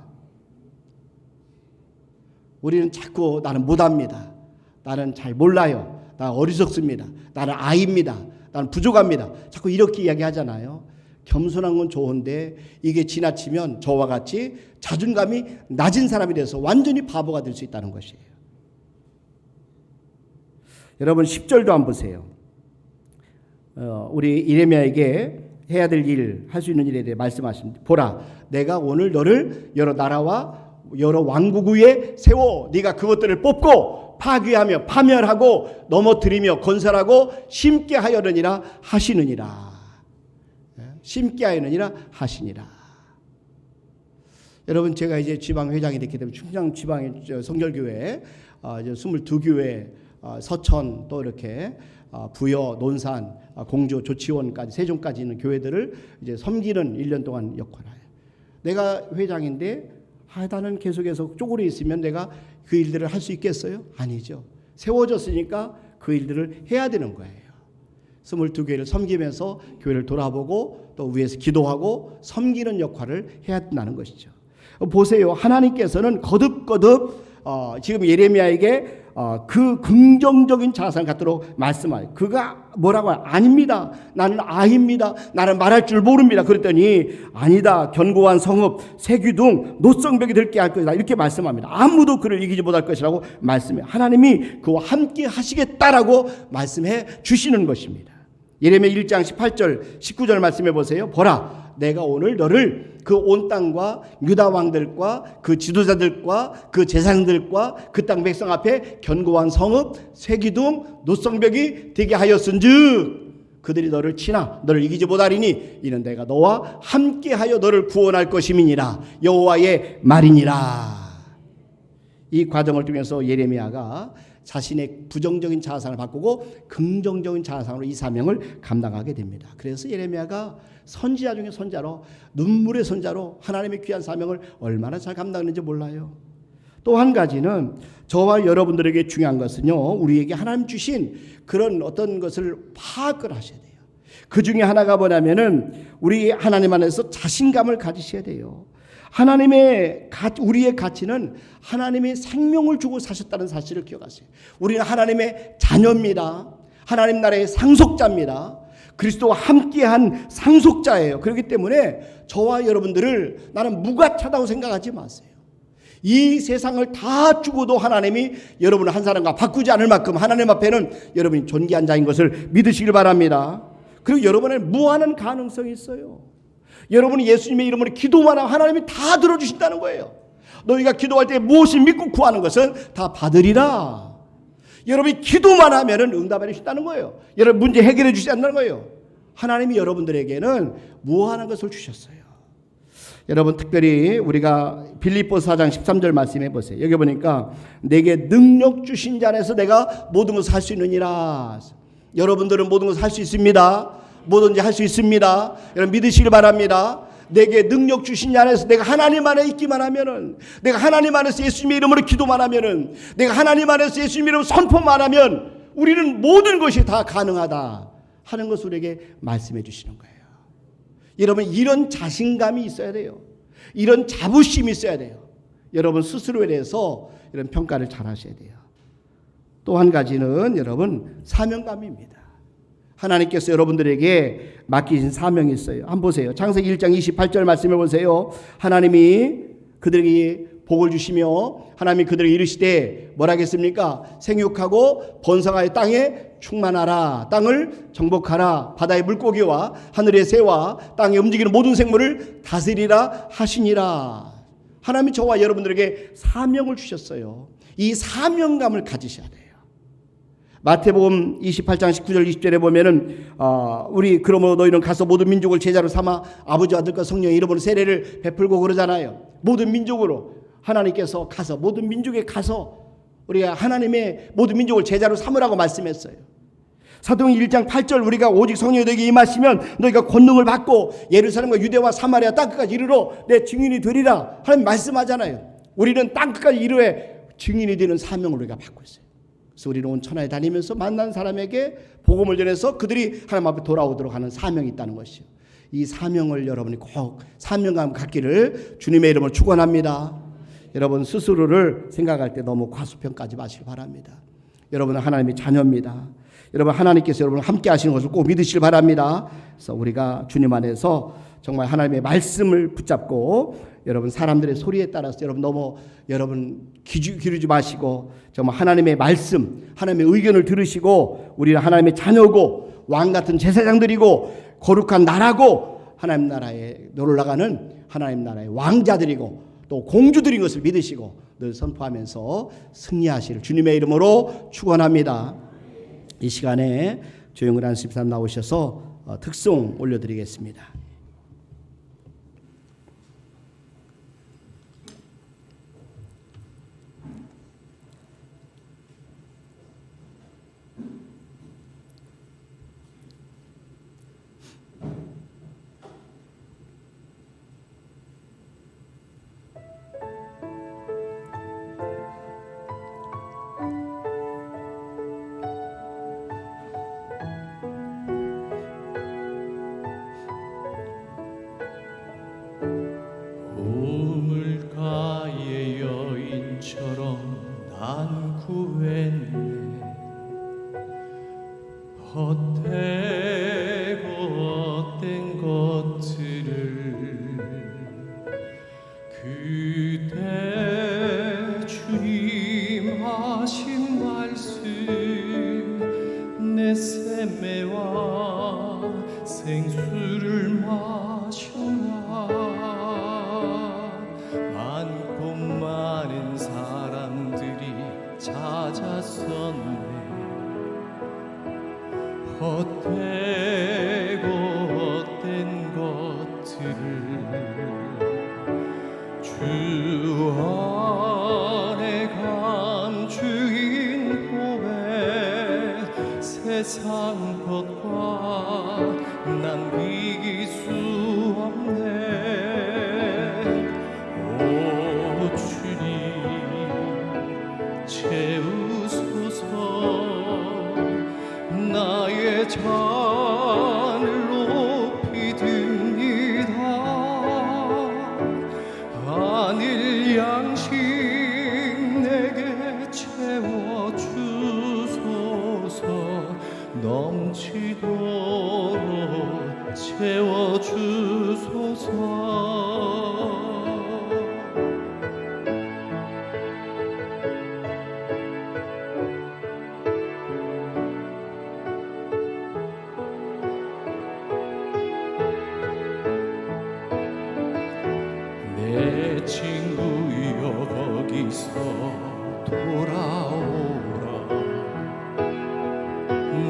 우리는 자꾸 나는 못합니다, 나는 잘 몰라요, 나는 어리석습니다, 나는 아이입니다, 나는 부족합니다, 자꾸 이렇게 이야기하잖아요. 겸손한 건 좋은데 이게 지나치면 저와 같이 자존감이 낮은 사람이 돼서 완전히 바보가 될 수 있다는 것이에요. 여러분 10절도 한번 보세요. 우리 예레미야에게 해야 될 일, 할 수 있는 일에 대해 말씀하십니다. 보라, 내가 오늘 너를 여러 나라와 여러 왕국 위에 세워 네가 그것들을 뽑고 파괴하며 파멸하고 넘어뜨리며 건설하고 심게 하려느니라 하시느니라. 심게 하려느니라 하시니라. 여러분, 제가 이제 지방회장이 됐기 때문에 충청 지방의 성결교회 이제 22교회, 서천, 또 이렇게 부여, 논산, 공주, 조치원까지 세종까지 있는 교회들을 이제 섬기는 1년 동안 역할을 해요. 내가 회장인데 나는 계속해서 쪼그려 있으면 내가 그 일들을 할 수 있겠어요? 아니죠. 세워졌으니까 그 일들을 해야 되는 거예요. 22교회를 섬기면서 교회를 돌아보고 또 위에서 기도하고 섬기는 역할을 해야 된다는 것이죠. 보세요. 하나님께서는 거듭거듭 지금 예레미야에게 그 긍정적인 자상을 갖도록 말씀하요. 그가 뭐라고 해요? 아닙니다, 나는 아이입니다, 나는 말할 줄 모릅니다. 그랬더니 아니다, 견고한 성읍, 새기둥, 노성벽이 들게 할 것이다, 이렇게 말씀합니다. 아무도 그를 이기지 못할 것이라고 말씀해요. 하나님이 그와 함께 하시겠다라고 말씀해 주시는 것입니다. 예레미야 1장 18절 19절 말씀해 보세요. 보라, 내가 오늘 너를 그 온 땅과 유다 왕들과 그 지도자들과 그 제사장들과 그 땅 백성 앞에 견고한 성읍, 쇠기둥, 노성벽이 되게 하였은즉 그들이 너를 치나 너를 이기지 못하리니 이는 내가 너와 함께하여 너를 구원할 것임이니라. 여호와의 말이니라. 이 과정을 통해서 예레미야가 자신의 부정적인 자아상을 바꾸고 긍정적인 자아상으로 이 사명을 감당하게 됩니다. 그래서 예레미야가 선지자 중에 선자로, 눈물의 선자로 하나님의 귀한 사명을 얼마나 잘 감당했는지 몰라요. 또 한 가지는 저와 여러분들에게 중요한 것은요, 우리에게 하나님 주신 그런 어떤 것을 파악을 하셔야 돼요. 그 중에 하나가 뭐냐면은 우리 하나님 안에서 자신감을 가지셔야 돼요. 우리의 가치는 하나님의 생명을 주고 사셨다는 사실을 기억하세요. 우리는 하나님의 자녀입니다. 하나님 나라의 상속자입니다. 그리스도와 함께한 상속자예요. 그렇기 때문에 저와 여러분들을 나는 무가차다고 생각하지 마세요. 이 세상을 다 주고도 하나님이 여러분을 한 사람과 바꾸지 않을 만큼 하나님 앞에는 여러분이 존귀한 자인 것을 믿으시길 바랍니다. 그리고 여러분의 무한한 가능성이 있어요. 여러분이 예수님의 이름으로 기도만 하면 하나님이 다 들어주신다는 거예요. 너희가 기도할 때 무엇을 믿고 구하는 것은 다 받으리라. 여러분이 기도만 하면 응답해 주신다는 거예요. 여러분 문제 해결해 주신다는 거예요. 하나님이 여러분들에게는 무한한 것을 주셨어요. 여러분 특별히 우리가 빌립보서 4장 13절 말씀해 보세요. 여기 보니까 내게 능력 주신 자 안에서 내가 모든 것을 할 수 있느니라. 여러분들은 모든 것을 할 수 있습니다. 뭐든지 할 수 있습니다. 여러분 믿으시길 바랍니다. 내게 능력 주신 자 안에서 내가 하나님 안에 있기만 하면은, 내가 하나님 안에서 예수님의 이름으로 기도만 하면은, 내가 하나님 안에서 예수님의 이름으로 선포만 하면 우리는 모든 것이 다 가능하다 하는 것을 우리에게 말씀해 주시는 거예요. 여러분 이런 자신감이 있어야 돼요. 이런 자부심이 있어야 돼요. 여러분 스스로에 대해서 이런 평가를 잘 하셔야 돼요. 또 한 가지는 여러분 사명감입니다. 하나님께서 여러분들에게 맡기신 사명이 있어요. 한번 보세요. 창세기 1장 28절 말씀해 보세요. 하나님이 그들에게 복을 주시며 하나님이 그들에게 이르시되 뭐라 하겠습니까? 생육하고 번성하여 땅에 충만하라. 땅을 정복하라. 바다의 물고기와 하늘의 새와 땅에 움직이는 모든 생물을 다스리라 하시니라. 하나님이 저와 여러분들에게 사명을 주셨어요. 이 사명감을 가지셔야 돼요. 마태복음 28장 19절 20절에 보면은 우리 그러므로 너희는 가서 모든 민족을 제자로 삼아 아버지와 아들과 성령의 이름으로 세례를 베풀고 그러잖아요. 모든 민족으로 하나님께서 가서 모든 민족에 가서 우리가 하나님의 모든 민족을 제자로 삼으라고 말씀했어요. 사도행 1장 8절 우리가 오직 성령이 너에게 임하시면 너희가 권능을 받고 예루살렘과 유대와 사마리아 땅끝까지 이르러 내 증인이 되리라 하나님 말씀하잖아요. 우리는 땅끝까지 이르러 증인이 되는 사명을 우리가 받고 있어요. 그래서 우리는 온 천하에 다니면서 만난 사람에게 복음을 전해서 그들이 하나님 앞에 돌아오도록 하는 사명이 있다는 것이요. 이 사명을 여러분이 꼭 사명감 갖기를 주님의 이름으로 축원합니다. 여러분 스스로를 생각할 때 너무 과소평가하지 마시기 바랍니다. 여러분은 하나님의 자녀입니다. 여러분 하나님께서 여러분을 함께 하시는 것을 꼭 믿으시길 바랍니다. 그래서 우리가 주님 안에서 정말 하나님의 말씀을 붙잡고 여러분 사람들의 소리에 따라서 여러분 너무 여러분 기르지 마시고 정말 하나님의 말씀, 하나님의 의견을 들으시고 우리는 하나님의 자녀고 왕 같은 제사장들이고 거룩한 나라고 하나님 나라에 놀러가는 하나님 나라의 왕자들이고 또 공주들인 것을 믿으시고 늘 선포하면서 승리하시를 주님의 이름으로 축원합니다. 이 시간에 조영근 집사님 나오셔서 특송 올려드리겠습니다. 우물가의 여인처럼 난 구했네. 헛되고 헛된 것들을 그대 주님 하신 말씀 내 샘매와 생수를 마셔라. 많고 많은 사람들이 찾았었네. 헛되고 헛된 것들을 주 안에 감추인 고백 세상 것과 난 비길 수 없네. 오 주님 채우소서. 나의 잔을 높이 듭니다. 하늘 양식 내게 채워주소서. 넘치도록 주소서. 내 친구여 거기서 돌아오라.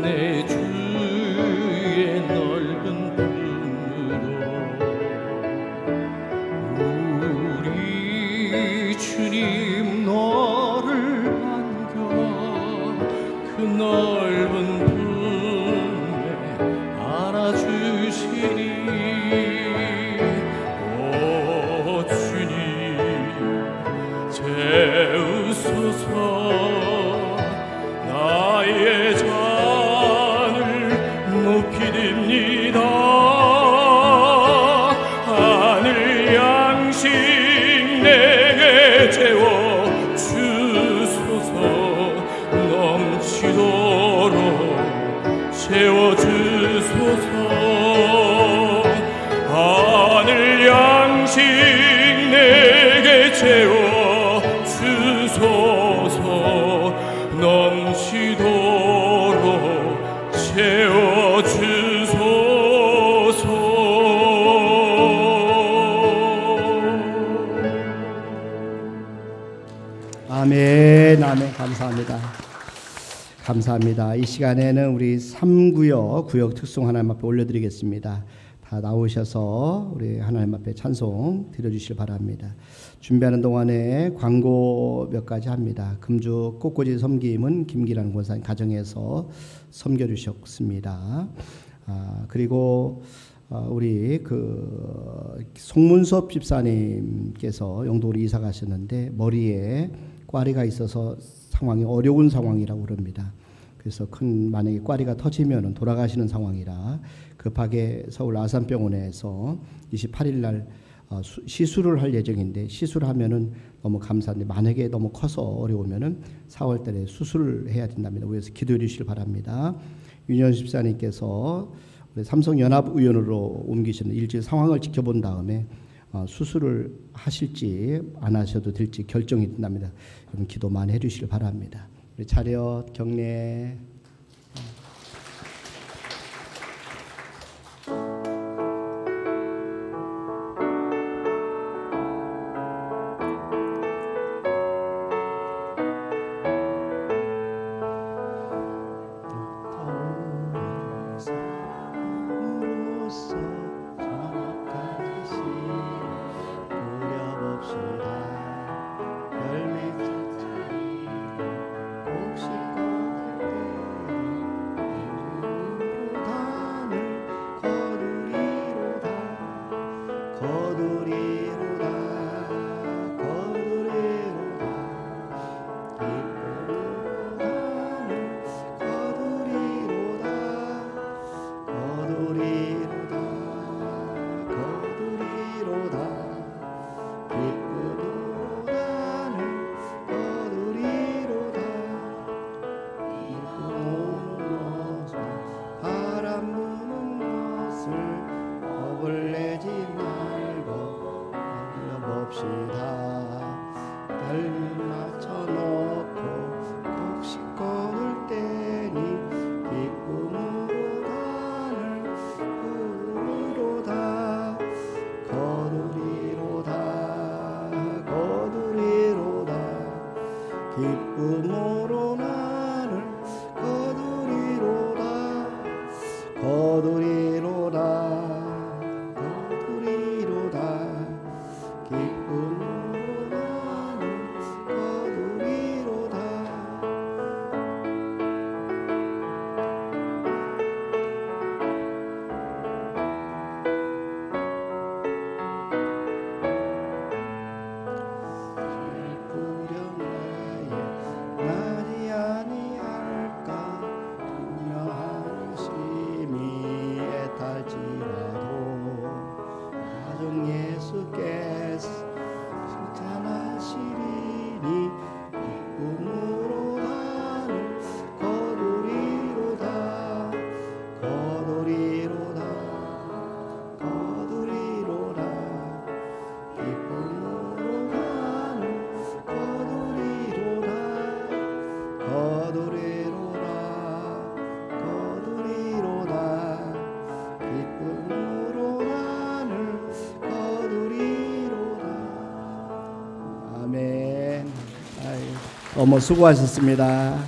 내 주의 넓은 품으로 우리 주님 너를 안겨 그 넓은 품에 안아주시리. 채우소서. 나의 잔을 높이 듭니다. 하늘 양식 내게 채워 주소서. 넘치도록 채워 주소서. 하늘 양식 내게 채워 주소서. 넘치도록 채워 주소서. 아멘, 아멘. 감사합니다. 감사합니다. 이 시간에는 우리 3구역 구역 특송 하나님 앞에 올려드리겠습니다. 다 나오셔서 우리 하나님 앞에 찬송 드려주시길 바랍니다. 준비하는 동안에 광고 몇 가지 합니다. 금주 꽃꽂이 섬김은 김기란 권사님 가정에서 섬겨주셨습니다. 그리고 우리 송문섭 집사님께서 영도로 이사 가셨는데 머리에 꽈리가 있어서 상황이 어려운 상황이라고 그럽니다. 그래서 만약에 꽈리가 터지면 돌아가시는 상황이라 급하게 서울 아산병원에서 28일 날 시술을 할 예정인데, 시술하면은 너무 감사한데 만약에 너무 커서 어려우면은 4월 달에 수술을 해야 된답니다. 그래서 기도해 주시길 바랍니다. 윤현 집사님께서 우리 삼성연합의원으로 옮기시는 일주일 상황을 지켜본 다음에 수술을 하실지 안 하셔도 될지 결정이 된답니다. 여러분 기도 많이 해주시길 바랍니다. 우리 차렷 경례. 너무 수고하셨습니다.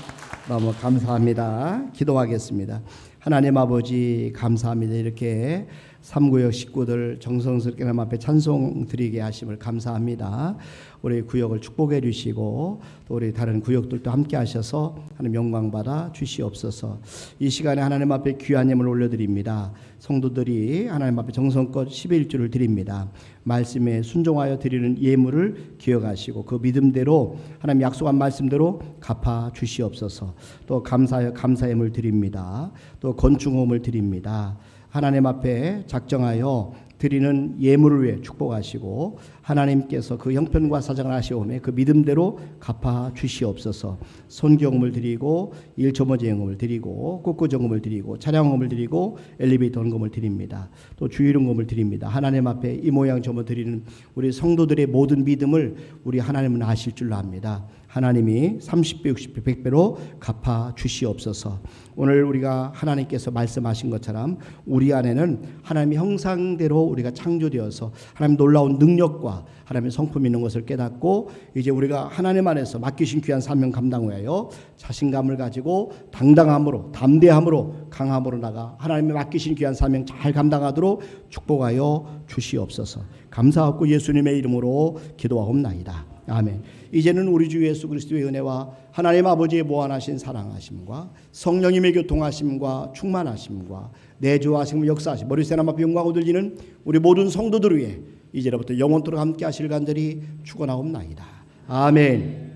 너무 감사합니다. 기도하겠습니다. 하나님 아버지 감사합니다. 이렇게 삼구역 식구들 정성스럽게 하나님 앞에 찬송 드리게 하심을 감사합니다. 우리 구역을 축복해 주시고 또 우리 다른 구역들도 함께 하셔서 하나님 영광 받아 주시옵소서. 이 시간에 하나님 앞에 귀한 예물 올려드립니다. 성도들이 하나님 앞에 정성껏 11주를 드립니다. 말씀에 순종하여 드리는 예물을 기억하시고 그 믿음대로 하나님 약속한 말씀대로 갚아 주시옵소서. 또 감사하여 감사 예물 드립니다. 또 건축호흡을 드립니다. 하나님 앞에 작정하여 드리는 예물을 위해 축복하시고 하나님께서 그 형편과 사정을 하시오매 그 믿음대로 갚아 주시옵소서. 손경음을 드리고 일초모제연금을 드리고 꽃구정금을 드리고 차량금을 드리고 엘리베이터 헌금을 드립니다. 또 주일헌금을 드립니다. 하나님 앞에 이 모양 저모 드리는 우리 성도들의 모든 믿음을 우리 하나님은 아실 줄로 압니다. 하나님이 30배, 60배, 100배로 갚아 주시옵소서. 오늘 우리가 하나님께서 말씀하신 것처럼 우리 안에는 하나님의 형상대로 우리가 창조되어서 하나님 놀라운 능력과 하나님의 성품이 있는 것을 깨닫고 이제 우리가 하나님 안에서 맡기신 귀한 사명 감당을 위하여 자신감을 가지고 당당함으로 담대함으로 강함으로 나가 하나님의 맡기신 귀한 사명 잘 감당하도록 축복하여 주시옵소서. 감사하고 예수님의 이름으로 기도하옵나이다. 아멘. 이제는 우리 주 예수 그리스도의 은혜와 하나님 아버지의 무한하신 사랑하심과 성령님의 교통하심과 충만하심과 내주하심 역사하심 머리 세람 앞에 영광을 돌리는 우리 모든 성도들 위해 이제로부터 영원토록 함께 하실 간절히 축원하옵나이다. 아멘.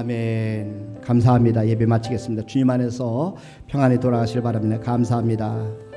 아멘. 감사합니다. 예배 마치겠습니다. 주님 안에서 평안히 돌아가시길 바랍니다. 감사합니다.